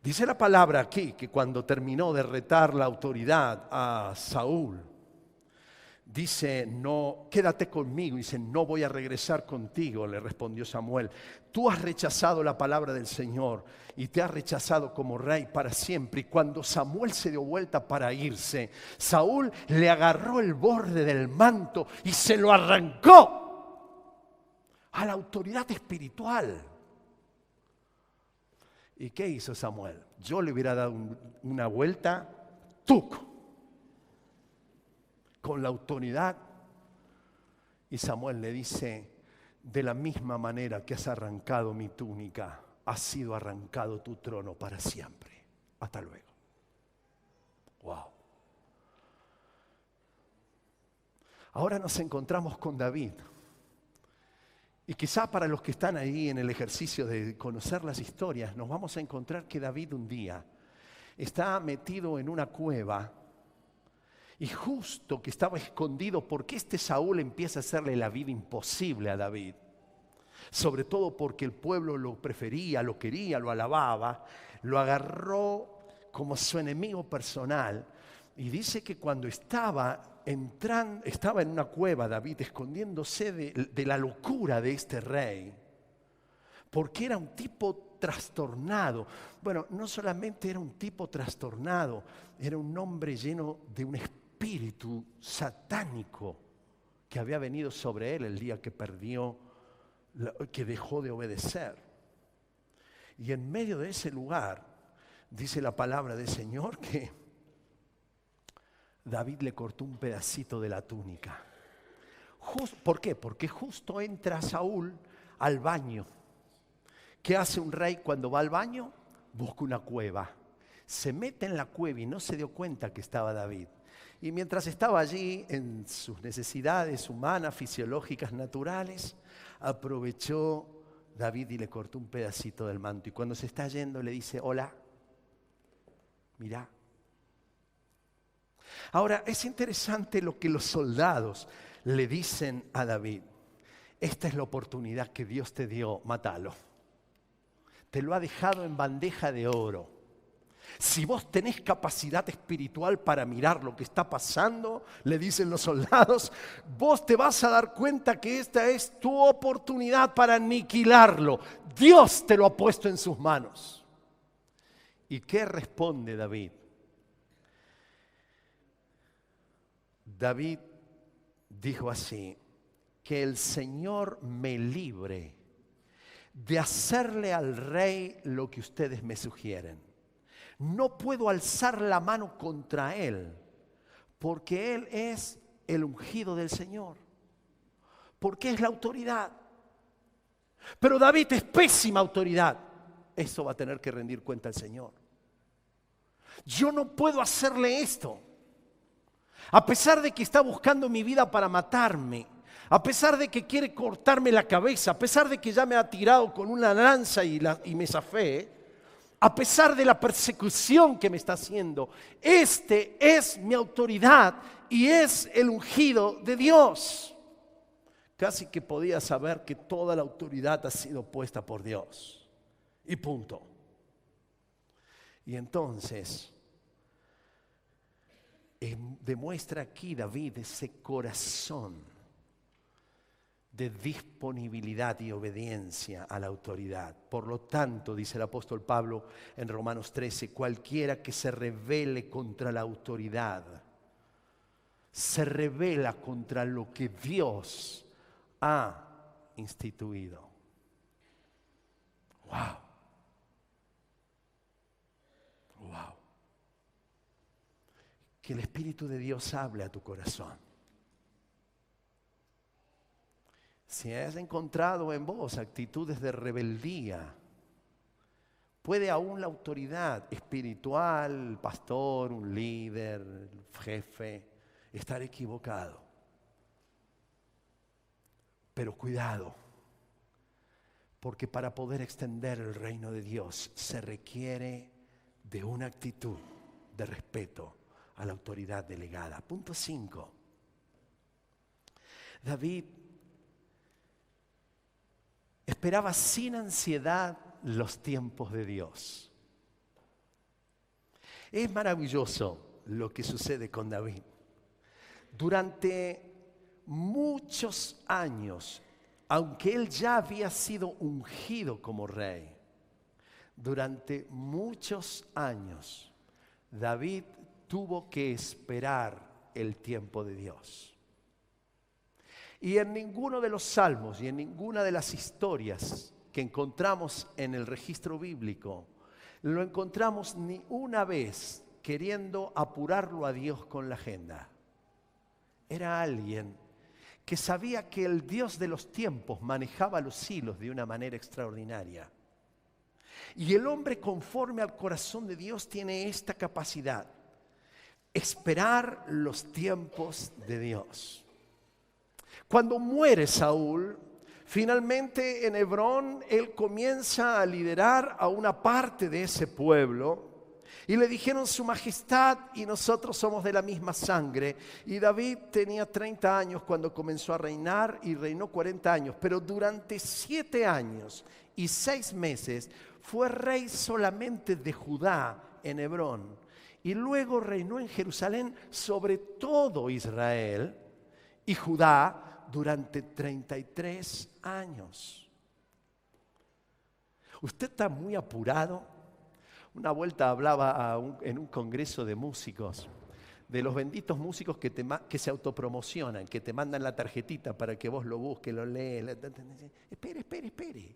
Speaker 1: Dice la palabra aquí que cuando terminó de retar la autoridad a Saúl, dice, no, quédate conmigo. Dice, no voy a regresar contigo, le respondió Samuel. Tú has rechazado la palabra del Señor y te has rechazado como rey para siempre. Y cuando Samuel se dio vuelta para irse, Saúl le agarró el borde del manto y se lo arrancó a la autoridad espiritual. ¿Y qué hizo Samuel? Yo le hubiera dado una vuelta, ¡tuc!, con la autoridad. Y Samuel le dice, de la misma manera que has arrancado mi túnica, ha sido arrancado tu trono para siempre. Hasta luego. Wow. Ahora nos encontramos con David. Y quizá para los que están ahí en el ejercicio de conocer las historias, nos vamos a encontrar que David un día está metido en una cueva y justo que estaba escondido porque este Saúl empieza a hacerle la vida imposible a David. Sobre todo porque el pueblo lo prefería, lo quería, lo alababa, lo agarró como su enemigo personal. Y dice que cuando estaba en una cueva David escondiéndose de la locura de este rey, porque era un tipo trastornado. Bueno, no solamente era un tipo trastornado, era un hombre lleno de un espíritu satánico que había venido sobre él el día que que dejó de obedecer. Y en medio de ese lugar, dice la palabra del Señor que David le cortó un pedacito de la túnica. ¿Por qué? Porque justo entra Saúl al baño. ¿Qué hace un rey cuando va al baño? Busca una cueva. Se mete en la cueva y no se dio cuenta que estaba David. Y mientras estaba allí en sus necesidades humanas, fisiológicas, naturales, aprovechó David y le cortó un pedacito del manto. Y cuando se está yendo le dice, hola, mirá. Ahora, es interesante lo que los soldados le dicen a David. Esta es la oportunidad que Dios te dio, mátalo. Te lo ha dejado en bandeja de oro. Si vos tenés capacidad espiritual para mirar lo que está pasando, le dicen los soldados, vos te vas a dar cuenta que esta es tu oportunidad para aniquilarlo. Dios te lo ha puesto en sus manos. ¿Y qué responde David? David dijo así, que el Señor me libre de hacerle al rey lo que ustedes me sugieren. No puedo alzar la mano contra él, porque él es el ungido del Señor, porque es la autoridad. Pero David es pésima autoridad. Eso va a tener que rendir cuenta al Señor. Yo no puedo hacerle esto. A pesar de que está buscando mi vida para matarme, a pesar de que quiere cortarme la cabeza, a pesar de que ya me ha tirado con una lanza y me zafé, a pesar de la persecución que me está haciendo, este es mi autoridad y es el ungido de Dios. Casi que podía saber que toda la autoridad ha sido puesta por Dios. Y punto. Y entonces demuestra aquí David ese corazón de disponibilidad y obediencia a la autoridad. Por lo tanto, dice el apóstol Pablo en Romanos 13, cualquiera que se rebele contra la autoridad, se rebela contra lo que Dios ha instituido. ¡Wow! ¡Wow! Que el Espíritu de Dios hable a tu corazón. Si has encontrado en vos actitudes de rebeldía, puede aún la autoridad espiritual, el pastor, un líder, el jefe, estar equivocado. Pero cuidado, porque para poder extender el reino de Dios se requiere de una actitud de respeto a la autoridad delegada. Punto 5. David esperaba sin ansiedad los tiempos de Dios. Es maravilloso lo que sucede con David. Durante muchos años, aunque él ya había sido ungido como rey, durante muchos años, David tuvo que esperar el tiempo de Dios. Y en ninguno de los salmos y en ninguna de las historias que encontramos en el registro bíblico, lo encontramos ni una vez queriendo apurarlo a Dios con la agenda. Era alguien que sabía que el Dios de los tiempos manejaba los hilos de una manera extraordinaria. Y el hombre conforme al corazón de Dios tiene esta capacidad: esperar los tiempos de Dios. Cuando muere Saúl, finalmente en Hebrón él comienza a liderar a una parte de ese pueblo. Y le dijeron: su majestad y nosotros somos de la misma sangre. Y David tenía 30 años cuando comenzó a reinar y reinó 40 años. Pero durante 7 años y 6 meses fue rey solamente de Judá en Hebrón. Y luego reinó en Jerusalén sobre todo Israel y Judá durante 33 años. Usted está muy apurado. Una vuelta hablaba en un congreso de músicos, de los benditos músicos que se autopromocionan, que te mandan la tarjetita para que vos lo busques, lo lees. Espere.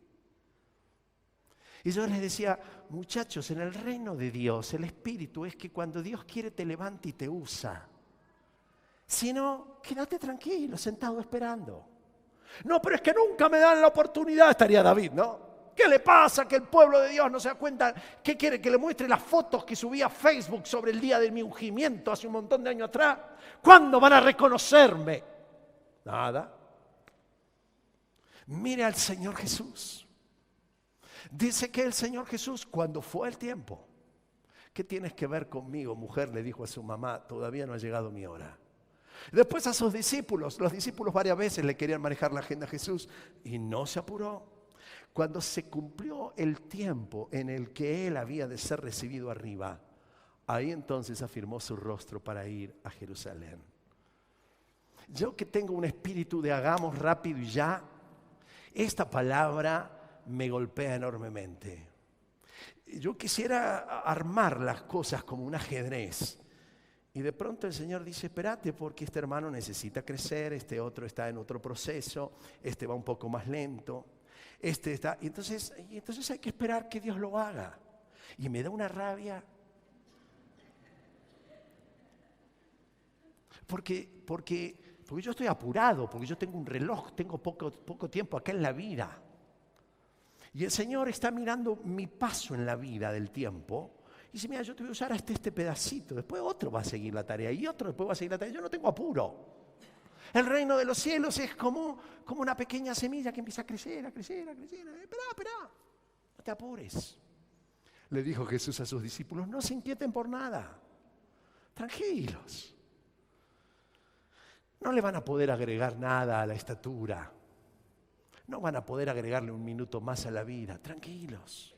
Speaker 1: Y yo les decía: muchachos, en el reino de Dios, el espíritu es que cuando Dios quiere te levanta y te usa. Si no, quédate tranquilo, sentado esperando. No, pero es que nunca me dan la oportunidad, estaría David, ¿no? ¿Qué le pasa? Que el pueblo de Dios no se da cuenta. ¿Qué quiere? ¿Que le muestre las fotos que subí a Facebook sobre el día de mi ungimiento hace un montón de años atrás? ¿Cuándo van a reconocerme? Nada. Mire al Señor Jesús. Dice que el Señor Jesús, cuando fue el tiempo, ¿qué tienes que ver conmigo, mujer?, le dijo a su mamá: todavía no ha llegado mi hora. Después a sus discípulos, los discípulos varias veces le querían manejar la agenda a Jesús y no se apuró. Cuando se cumplió el tiempo en el que él había de ser recibido arriba, ahí entonces afirmó su rostro para ir a Jerusalén. Yo que tengo un espíritu de hagamos rápido y ya, esta palabra me golpea enormemente. Yo quisiera armar las cosas como un ajedrez. Y de pronto el Señor dice: espérate, porque este hermano necesita crecer, este otro está en otro proceso, este va un poco más lento. Y entonces hay que esperar que Dios lo haga. Y me da una rabia Porque yo estoy apurado, porque yo tengo un reloj, tengo poco tiempo acá en la vida. Y el Señor está mirando mi paso en la vida del tiempo. Y dice, mira, yo te voy a usar hasta este pedacito. Después otro va a seguir la tarea y otro después va a seguir la tarea. Yo no tengo apuro. El reino de los cielos es como una pequeña semilla que empieza a crecer, a crecer, a crecer. Esperá, no te apures. Le dijo Jesús a sus discípulos, no se inquieten por nada. Tranquilos. No le van a poder agregar nada a la estatura. No van a poder agregarle un minuto más a la vida. Tranquilos.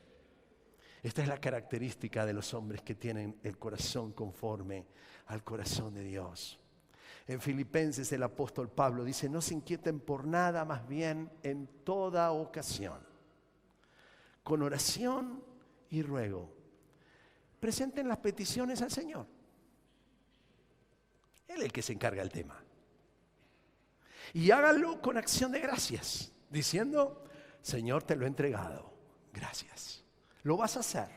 Speaker 1: Esta es la característica de los hombres que tienen el corazón conforme al corazón de Dios. En Filipenses el apóstol Pablo dice, no se inquieten por nada, más bien en toda ocasión. Con oración y ruego. Presenten las peticiones al Señor. Él es el que se encarga del tema. Y háganlo con acción de gracias, diciendo, Señor, te lo he entregado, gracias. Lo vas a hacer,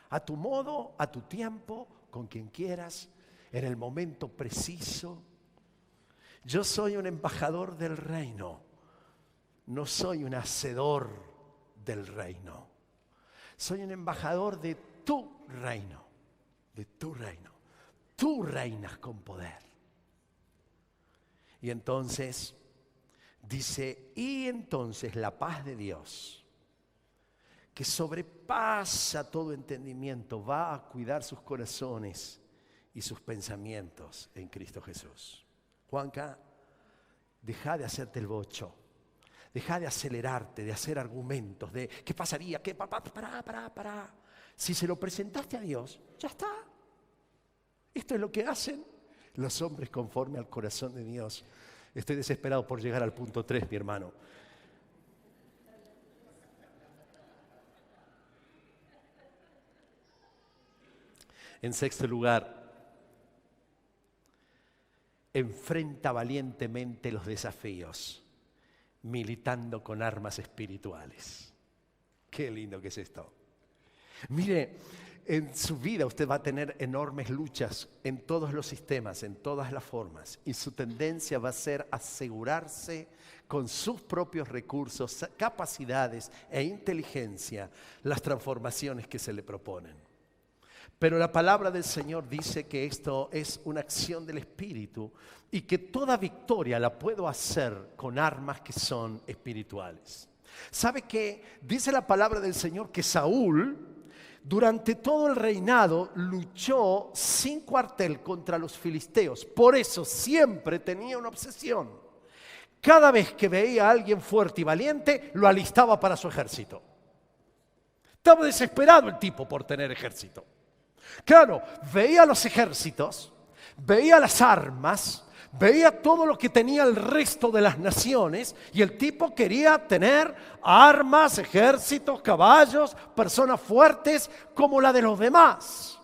Speaker 1: a tu modo, a tu tiempo, con quien quieras, en el momento preciso. Yo soy un embajador del reino, no soy un hacedor del reino. Soy un embajador de tu reino, de tu reino. Tú reinas con poder. Y entonces, dice, y entonces la paz de Dios, que sobrepasa todo entendimiento, va a cuidar sus corazones y sus pensamientos en Cristo Jesús. Juanca, deja de hacerte el bocho, deja de acelerarte, de hacer argumentos, de ¿qué pasaría? ¿Qué? Pará. Si se lo presentaste a Dios, ya está. Esto es lo que hacen los hombres conforme al corazón de Dios. Estoy desesperado por llegar al punto 3, mi hermano. En sexto lugar, enfrenta valientemente los desafíos, militando con armas espirituales. Qué lindo que es esto. Mire, en su vida usted va a tener enormes luchas en todos los sistemas, en todas las formas. Y su tendencia va a ser asegurarse con sus propios recursos, capacidades e inteligencia las transformaciones que se le proponen. Pero la palabra del Señor dice que esto es una acción del Espíritu y que toda victoria la puedo hacer con armas que son espirituales. ¿Sabe qué? Dice la palabra del Señor que Saúl, durante todo el reinado, luchó sin cuartel contra los filisteos. Por eso siempre tenía una obsesión. Cada vez que veía a alguien fuerte y valiente, lo alistaba para su ejército. Estaba desesperado el tipo por tener ejército. Claro, veía los ejércitos, veía las armas, veía todo lo que tenía el resto de las naciones y el tipo quería tener armas, ejércitos, caballos, personas fuertes como la de los demás.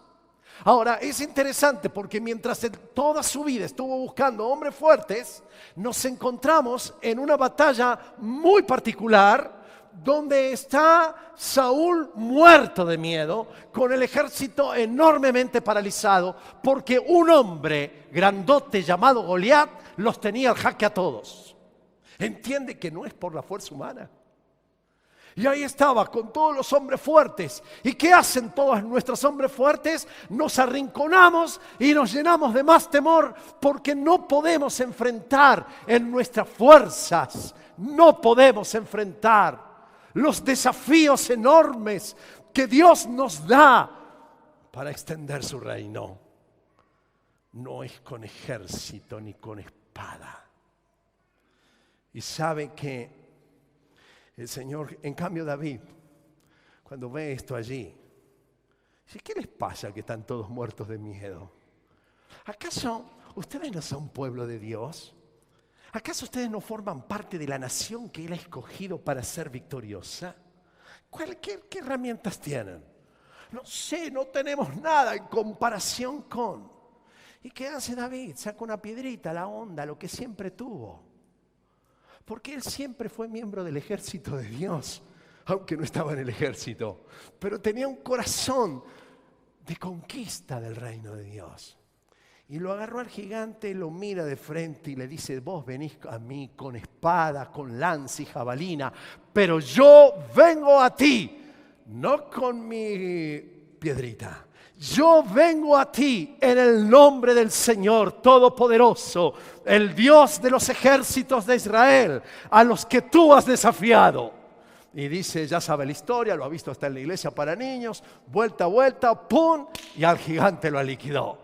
Speaker 1: Ahora, es interesante porque mientras en toda su vida estuvo buscando hombres fuertes, nos encontramos en una batalla muy particular donde está Saúl muerto de miedo, con el ejército enormemente paralizado, porque un hombre grandote llamado Goliat los tenía al jaque a todos. Entiende que no es por la fuerza humana. Y ahí estaba con todos los hombres fuertes. ¿Y qué hacen todos nuestros hombres fuertes? Nos arrinconamos y nos llenamos de más temor porque no podemos enfrentar en nuestras fuerzas. No podemos enfrentar los desafíos enormes que Dios nos da para extender su reino. No es con ejército ni con espada. Y sabe que el Señor, en cambio David, cuando ve esto allí, dice, ¿qué les pasa que están todos muertos de miedo? ¿Acaso ustedes no son pueblo de Dios? ¿Acaso ustedes no forman parte de la nación que Él ha escogido para ser victoriosa? ¿Qué herramientas tienen? No sé, no tenemos nada en comparación con. ¿Y qué hace David? Saca una piedrita, la onda, lo que siempre tuvo. Porque él siempre fue miembro del ejército de Dios, aunque no estaba en el ejército. Pero tenía un corazón de conquista del reino de Dios. Y lo agarró al gigante, lo mira de frente y le dice: vos venís a mí con espada, con lanza y jabalina, pero yo vengo a ti, no con mi piedrita. Yo vengo a ti en el nombre del Señor Todopoderoso, el Dios de los ejércitos de Israel, a los que tú has desafiado. Y dice, ya sabe la historia, lo ha visto hasta en la iglesia para niños, vuelta, ¡pum! Y al gigante lo liquidó.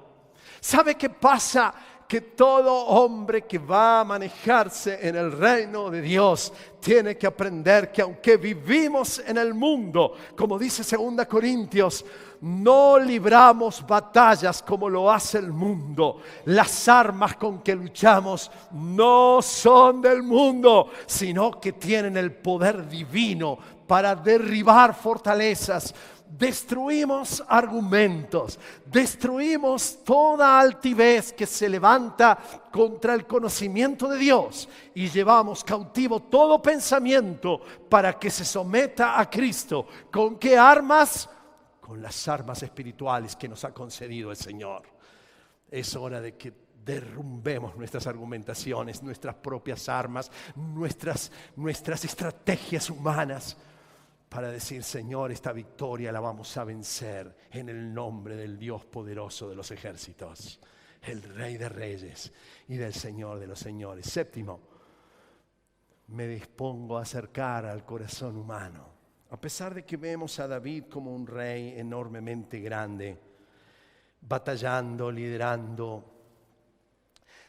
Speaker 1: ¿Sabe qué pasa? Que todo hombre que va a manejarse en el reino de Dios tiene que aprender que aunque vivimos en el mundo, como dice 2 Corintios, no libramos batallas como lo hace el mundo. Las armas con que luchamos no son del mundo, sino que tienen el poder divino para derribar fortalezas. Destruimos argumentos, destruimos toda altivez que se levanta contra el conocimiento de Dios y llevamos cautivo todo pensamiento para que se someta a Cristo. ¿Con qué armas? Con las armas espirituales que nos ha concedido el Señor. Es hora de que derrumbemos nuestras argumentaciones, nuestras propias armas, nuestras estrategias humanas, para decir: Señor, esta victoria la vamos a vencer en el nombre del Dios poderoso de los ejércitos, el Rey de Reyes y del Señor de los Señores. Séptimo, me dispongo a acercar al corazón humano. A pesar de que vemos a David como un rey enormemente grande, batallando, liderando,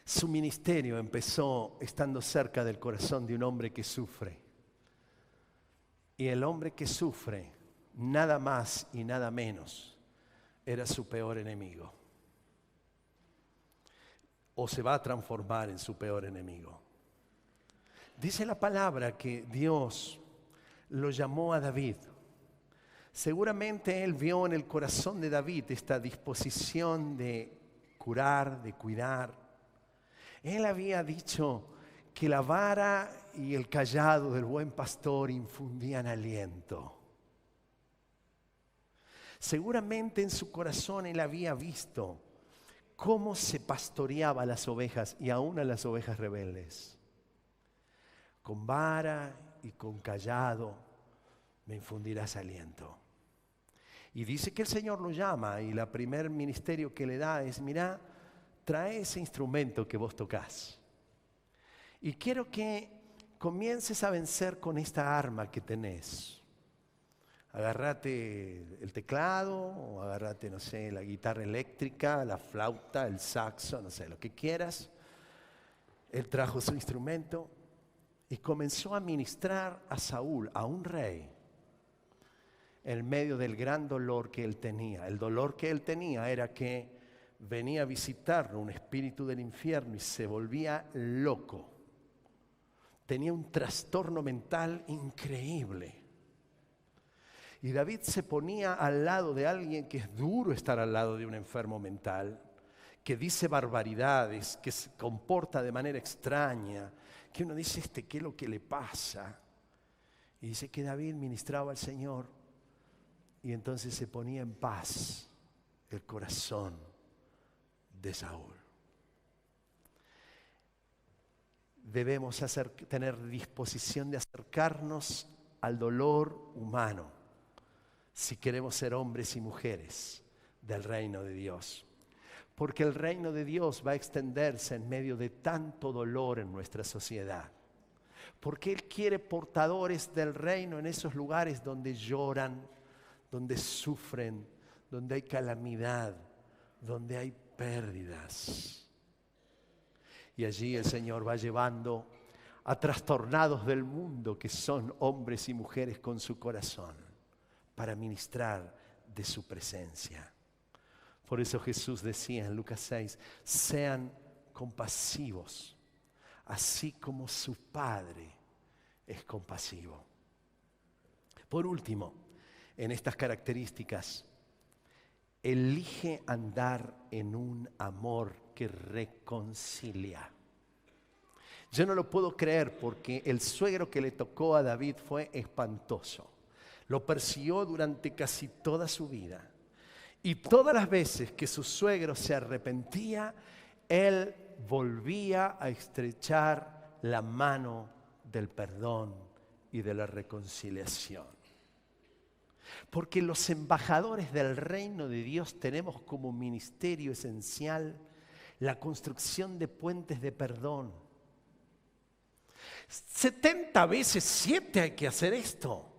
Speaker 1: su ministerio empezó estando cerca del corazón de un hombre que sufre. Y el hombre que sufre, nada más y nada menos, era su peor enemigo. O se va a transformar en su peor enemigo. Dice la palabra que Dios lo llamó a David. Seguramente él vio en el corazón de David esta disposición de curar, de cuidar. Él había dicho que la vara y el cayado del buen pastor infundían aliento. Seguramente en su corazón él había visto cómo se pastoreaba a las ovejas y aún a las ovejas rebeldes. Con vara y con cayado me infundirás aliento. Y dice que el Señor lo llama y el primer ministerio que le da es: mira, trae ese instrumento que vos tocás. Y quiero que comiences a vencer con esta arma que tenés. Agárrate el teclado, o agárrate, no sé, la guitarra eléctrica, la flauta, el saxo, no sé, lo que quieras. Él trajo su instrumento y comenzó a ministrar a Saúl, a un rey, en medio del gran dolor que él tenía. El dolor que él tenía era que venía a visitarlo un espíritu del infierno y se volvía loco. Tenía un trastorno mental increíble. Y David se ponía al lado de alguien que es duro estar al lado de un enfermo mental, que dice barbaridades, que se comporta de manera extraña, que uno dice: ¿qué es lo que le pasa? Y dice que David ministraba al Señor y entonces se ponía en paz el corazón de Saúl. Debemos tener disposición de acercarnos al dolor humano si queremos ser hombres y mujeres del reino de Dios. Porque el reino de Dios va a extenderse en medio de tanto dolor en nuestra sociedad. Porque Él quiere portadores del reino en esos lugares donde lloran, donde sufren, donde hay calamidad, donde hay pérdidas. Y allí el Señor va llevando a trastornados del mundo que son hombres y mujeres con su corazón para ministrar de su presencia. Por eso Jesús decía en Lucas 6, sean compasivos, así como su Padre es compasivo. Por último, en estas características, elige andar en un amor que reconcilia. Yo no lo puedo creer porque el suegro que le tocó a David fue espantoso. Lo persiguió durante casi toda su vida. Y todas las veces que su suegro se arrepentía, él volvía a estrechar la mano del perdón y de la reconciliación. Porque los embajadores del reino de Dios tenemos como ministerio esencial la construcción de puentes de perdón. 70 veces 7 hay que hacer esto.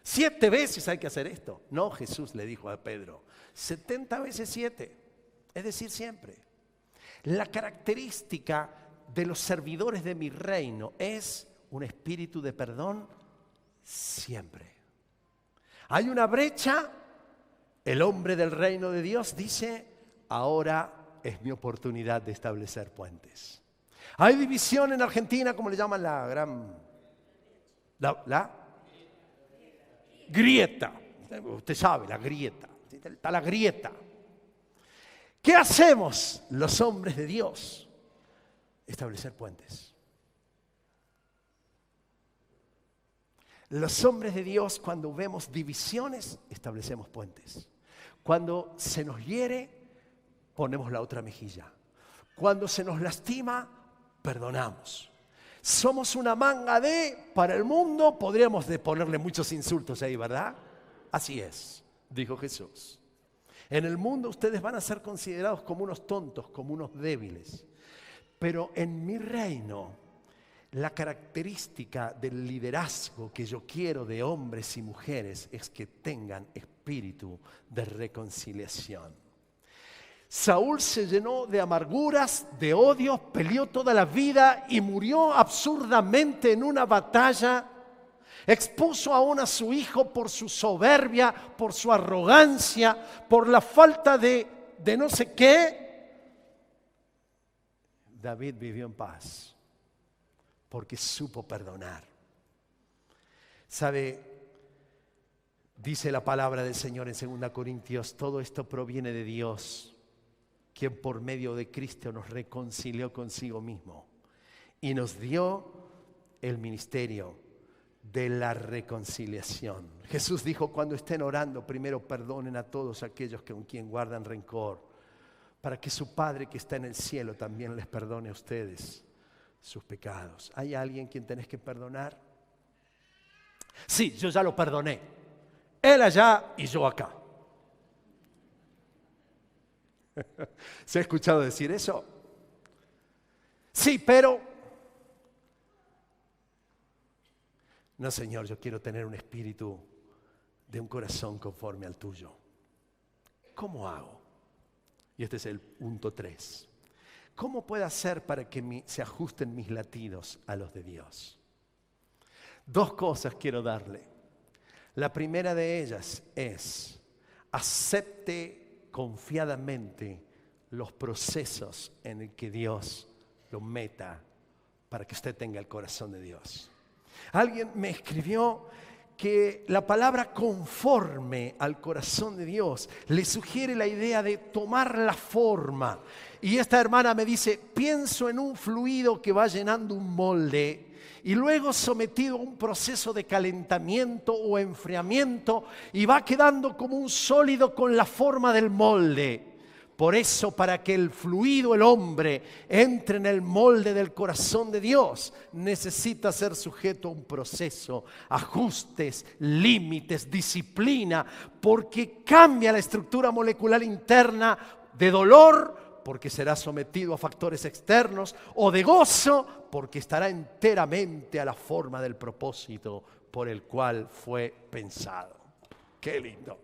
Speaker 1: 7 veces hay que hacer esto. No, Jesús le dijo a Pedro, 70 veces 7, es decir, siempre. La característica de los servidores de mi reino es un espíritu de perdón siempre. Hay una brecha, el hombre del reino de Dios dice, ahora es mi oportunidad de establecer puentes. Hay división en Argentina, como le llaman la grieta. Usted sabe, la grieta. Está la grieta. ¿Qué hacemos los hombres de Dios? Establecer puentes. Los hombres de Dios, cuando vemos divisiones, establecemos puentes. Cuando se nos hiere, ponemos la otra mejilla. Cuando se nos lastima, perdonamos. Somos una manga para el mundo, podríamos ponerle muchos insultos ahí, ¿verdad? Así es, dijo Jesús. En el mundo ustedes van a ser considerados como unos tontos, como unos débiles. Pero en mi reino, la característica del liderazgo que yo quiero de hombres y mujeres es que tengan espíritu de reconciliación. Saúl se llenó de amarguras, de odios, peleó toda la vida y murió absurdamente en una batalla. Expuso aún a su hijo por su soberbia, por su arrogancia, por la falta de no sé qué. David vivió en paz porque supo perdonar. ¿Sabe? Dice la palabra del Señor en 2 Corintios, todo esto proviene de Dios, quien por medio de Cristo nos reconcilió consigo mismo y nos dio el ministerio de la reconciliación. Jesús dijo, cuando estén orando, primero perdonen a todos aquellos con quien guardan rencor, para que su Padre que está en el cielo también les perdone a ustedes sus pecados. ¿Hay alguien quien tenés que perdonar? Sí, yo ya lo perdoné. Él allá y yo acá. ¿Se ha escuchado decir eso? Sí, pero... No, Señor, yo quiero tener un espíritu de un corazón conforme al tuyo. ¿Cómo hago? Y este es el punto 3. ¿Cómo puedo hacer para que se ajusten mis latidos a los de Dios? 2 cosas quiero darle. La primera de ellas es, acepte confiadamente los procesos en el que Dios lo meta para que usted tenga el corazón de Dios. Alguien me escribió que la palabra conforme al corazón de Dios le sugiere la idea de tomar la forma. Y esta hermana me dice, pienso en un fluido que va llenando un molde y luego sometido a un proceso de calentamiento o enfriamiento y va quedando como un sólido con la forma del molde. Por eso, para que el fluido, el hombre, entre en el molde del corazón de Dios, necesita ser sujeto a un proceso, ajustes, límites, disciplina, porque cambia la estructura molecular interna de dolor, porque será sometido a factores externos, o de gozo, porque estará enteramente a la forma del propósito por el cual fue pensado. ¡Qué lindo!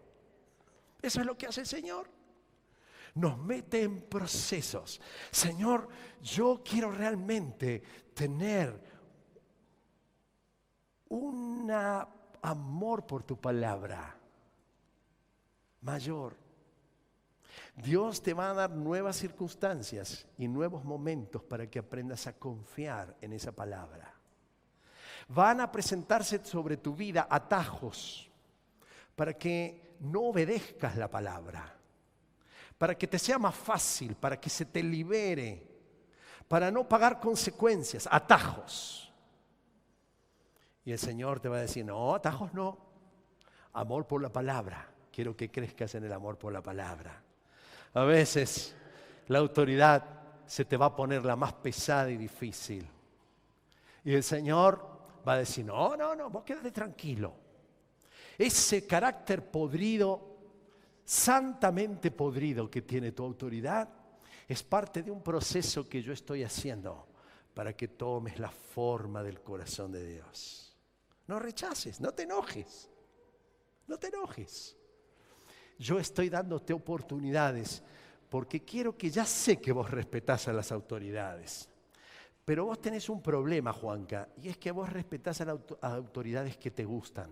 Speaker 1: Eso es lo que hace el Señor. Nos mete en procesos. Señor, yo quiero realmente tener un amor por tu palabra mayor. Dios te va a dar nuevas circunstancias y nuevos momentos para que aprendas a confiar en esa palabra. Van a presentarse sobre tu vida atajos para que no obedezcas la palabra. Para que te sea más fácil, para que se te libere, para no pagar consecuencias, atajos. Y el Señor te va a decir, no, atajos no, amor por la palabra, quiero que crezcas en el amor por la palabra. A veces la autoridad se te va a poner la más pesada y difícil. Y el Señor va a decir, no, vos quédate tranquilo. Ese carácter podrido, santamente podrido que tiene tu autoridad, es parte de un proceso que yo estoy haciendo para que tomes la forma del corazón de Dios. No rechaces, no te enojes, no te enojes. Yo estoy dándote oportunidades porque quiero que ya sé que vos respetás a las autoridades. Pero vos tenés un problema, Juanca, y es que vos respetás a las autoridades que te gustan,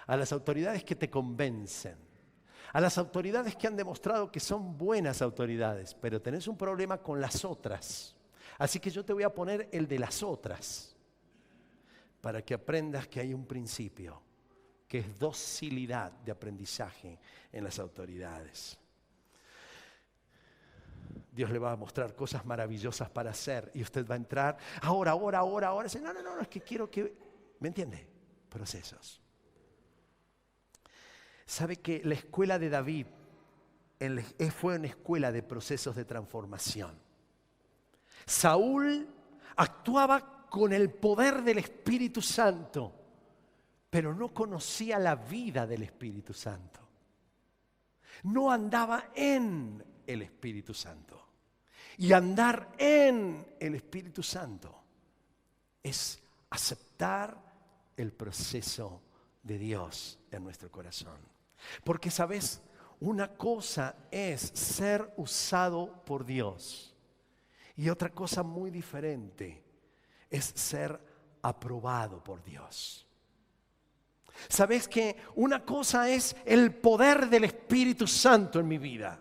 Speaker 1: a las autoridades que te convencen, a las autoridades que han demostrado que son buenas autoridades, pero tenés un problema con las otras. Así que yo te voy a poner el de las otras, para que aprendas que hay un principio, que es docilidad de aprendizaje en las autoridades. Dios le va a mostrar cosas maravillosas para hacer y usted va a entrar, ahora. Dice, no, es que quiero que, ¿me entiende? Procesos. ¿Sabe que la escuela de David fue una escuela de procesos de transformación? Saúl actuaba con el poder del Espíritu Santo, pero no conocía la vida del Espíritu Santo. No andaba en el Espíritu Santo. Y andar en el Espíritu Santo es aceptar el proceso de Dios en nuestro corazón. Porque, ¿sabes? Una cosa es ser usado por Dios y otra cosa muy diferente es ser aprobado por Dios. ¿Sabes que una cosa es el poder del Espíritu Santo en mi vida?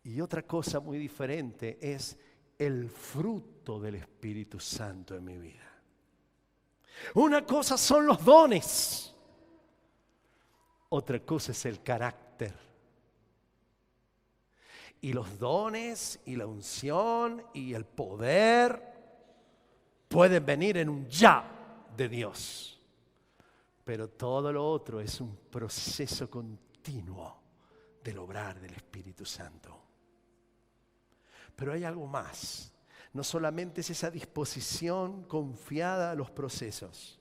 Speaker 1: Y otra cosa muy diferente es el fruto del Espíritu Santo en mi vida. Una cosa son los dones, otra cosa es el carácter. Y los dones y la unción y el poder pueden venir en un ya de Dios. Pero todo lo otro es un proceso continuo del obrar del Espíritu Santo. Pero hay algo más. No solamente es esa disposición confiada a los procesos.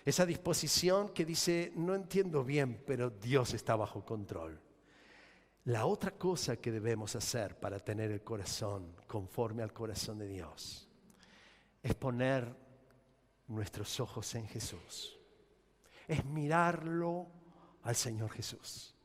Speaker 1: Esa disposición que dice, no entiendo bien, pero Dios está bajo control. La otra cosa que debemos hacer para tener el corazón conforme al corazón de Dios es poner nuestros ojos en Jesús. Es mirarlo al Señor Jesús.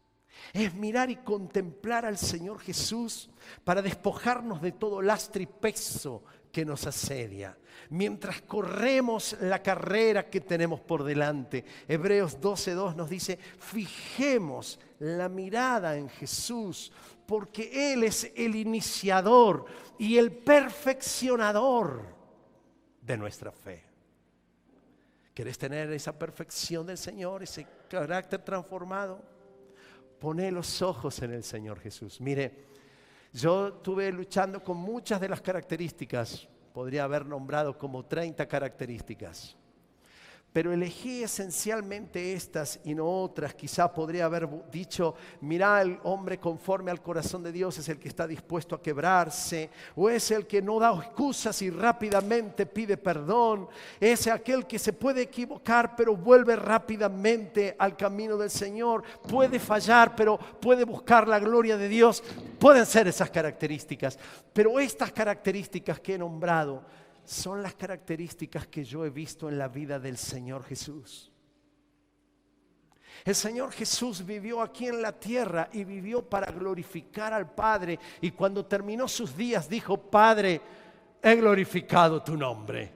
Speaker 1: Es mirar y contemplar al Señor Jesús para despojarnos de todo lastre y peso que nos asedia. Mientras corremos la carrera que tenemos por delante. Hebreos 12:2 nos dice, fijemos la mirada en Jesús, porque Él es el iniciador y el perfeccionador de nuestra fe. ¿Querés tener esa perfección del Señor, ese carácter transformado? Poné los ojos en el Señor Jesús. Mire, yo estuve luchando con muchas de las características, podría haber nombrado como 30 características, pero elegí esencialmente estas y no otras. Quizá podría haber dicho, mira, el hombre conforme al corazón de Dios es el que está dispuesto a quebrarse, o es el que no da excusas y rápidamente pide perdón, es aquel que se puede equivocar pero vuelve rápidamente al camino del Señor, puede fallar pero puede buscar la gloria de Dios. Pueden ser esas características, pero estas características que he nombrado son las características que yo he visto en la vida del Señor Jesús. El Señor Jesús vivió aquí en la tierra y vivió para glorificar al Padre. Y cuando terminó sus días dijo, Padre, he glorificado tu nombre.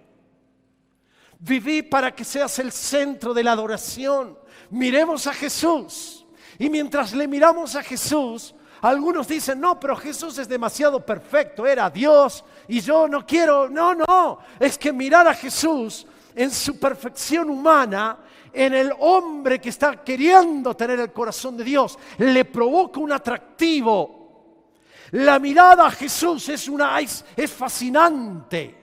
Speaker 1: Viví para que seas el centro de la adoración. Miremos a Jesús. Y mientras le miramos a Jesús, algunos dicen, no, pero Jesús es demasiado perfecto, era Dios y yo no quiero. No, es que mirar a Jesús en su perfección humana, en el hombre que está queriendo tener el corazón de Dios, le provoca un atractivo. La mirada a Jesús es fascinante.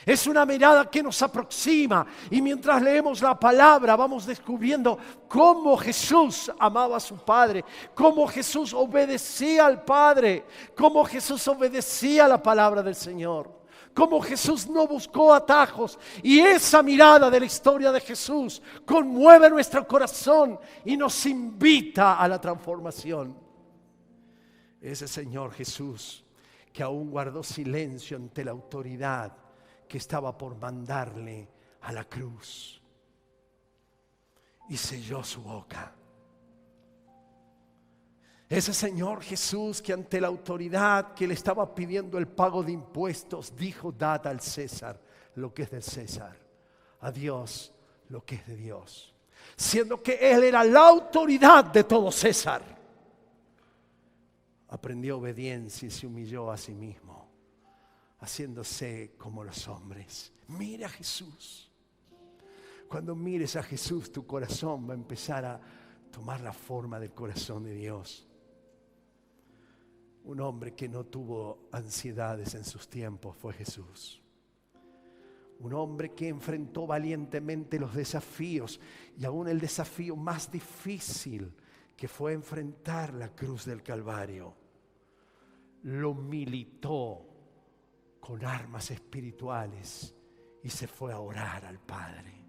Speaker 2: Es una mirada que nos aproxima, y mientras leemos la palabra vamos descubriendo cómo Jesús amaba a su Padre, cómo Jesús obedecía al Padre, cómo Jesús obedecía la palabra del Señor, cómo Jesús no buscó atajos. Y esa mirada de la historia de Jesús conmueve nuestro corazón y nos invita a la transformación. Ese Señor Jesús que aún guardó silencio ante la autoridad que estaba por mandarle a la cruz, y selló su boca. Ese Señor Jesús que ante la autoridad que le estaba pidiendo el pago de impuestos, dijo: dad al César lo que es del César, a Dios lo que es de Dios. Siendo que Él era la autoridad de todo César, aprendió obediencia y se humilló a sí mismo, haciéndose como los hombres. Mira a Jesús. Cuando mires a Jesús, tu corazón va a empezar a tomar la forma del corazón de Dios. Un hombre que no tuvo ansiedades en sus tiempos fue Jesús. Un hombre que enfrentó valientemente los desafíos, y aún el desafío más difícil, que fue enfrentar la cruz del Calvario. Lo militó con armas espirituales y se fue a orar al Padre.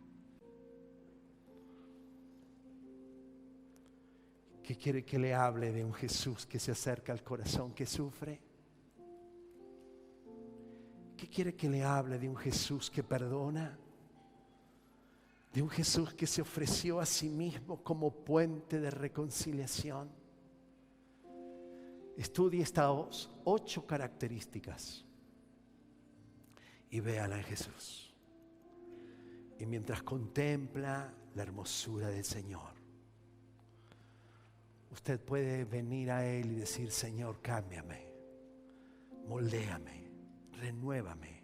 Speaker 2: ¿Qué quiere que le hable de un Jesús que se acerca al corazón que sufre? ¿Qué quiere que le hable de un Jesús que perdona? De un Jesús que se ofreció a sí mismo como puente de reconciliación. Estudie estas 8 características y véala en Jesús. Y mientras contempla la hermosura del Señor, usted puede venir a Él y decir: Señor, cámbiame, moldéame, renuévame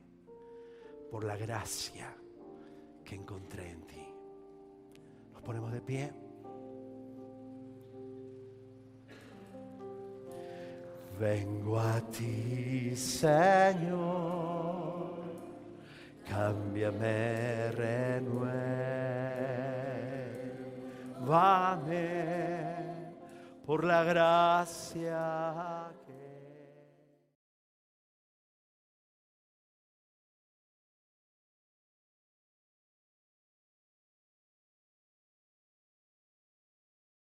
Speaker 2: por la gracia que encontré en ti. Nos ponemos de pie. Vengo a ti, Señor, cámbiame, renuévame por la gracia que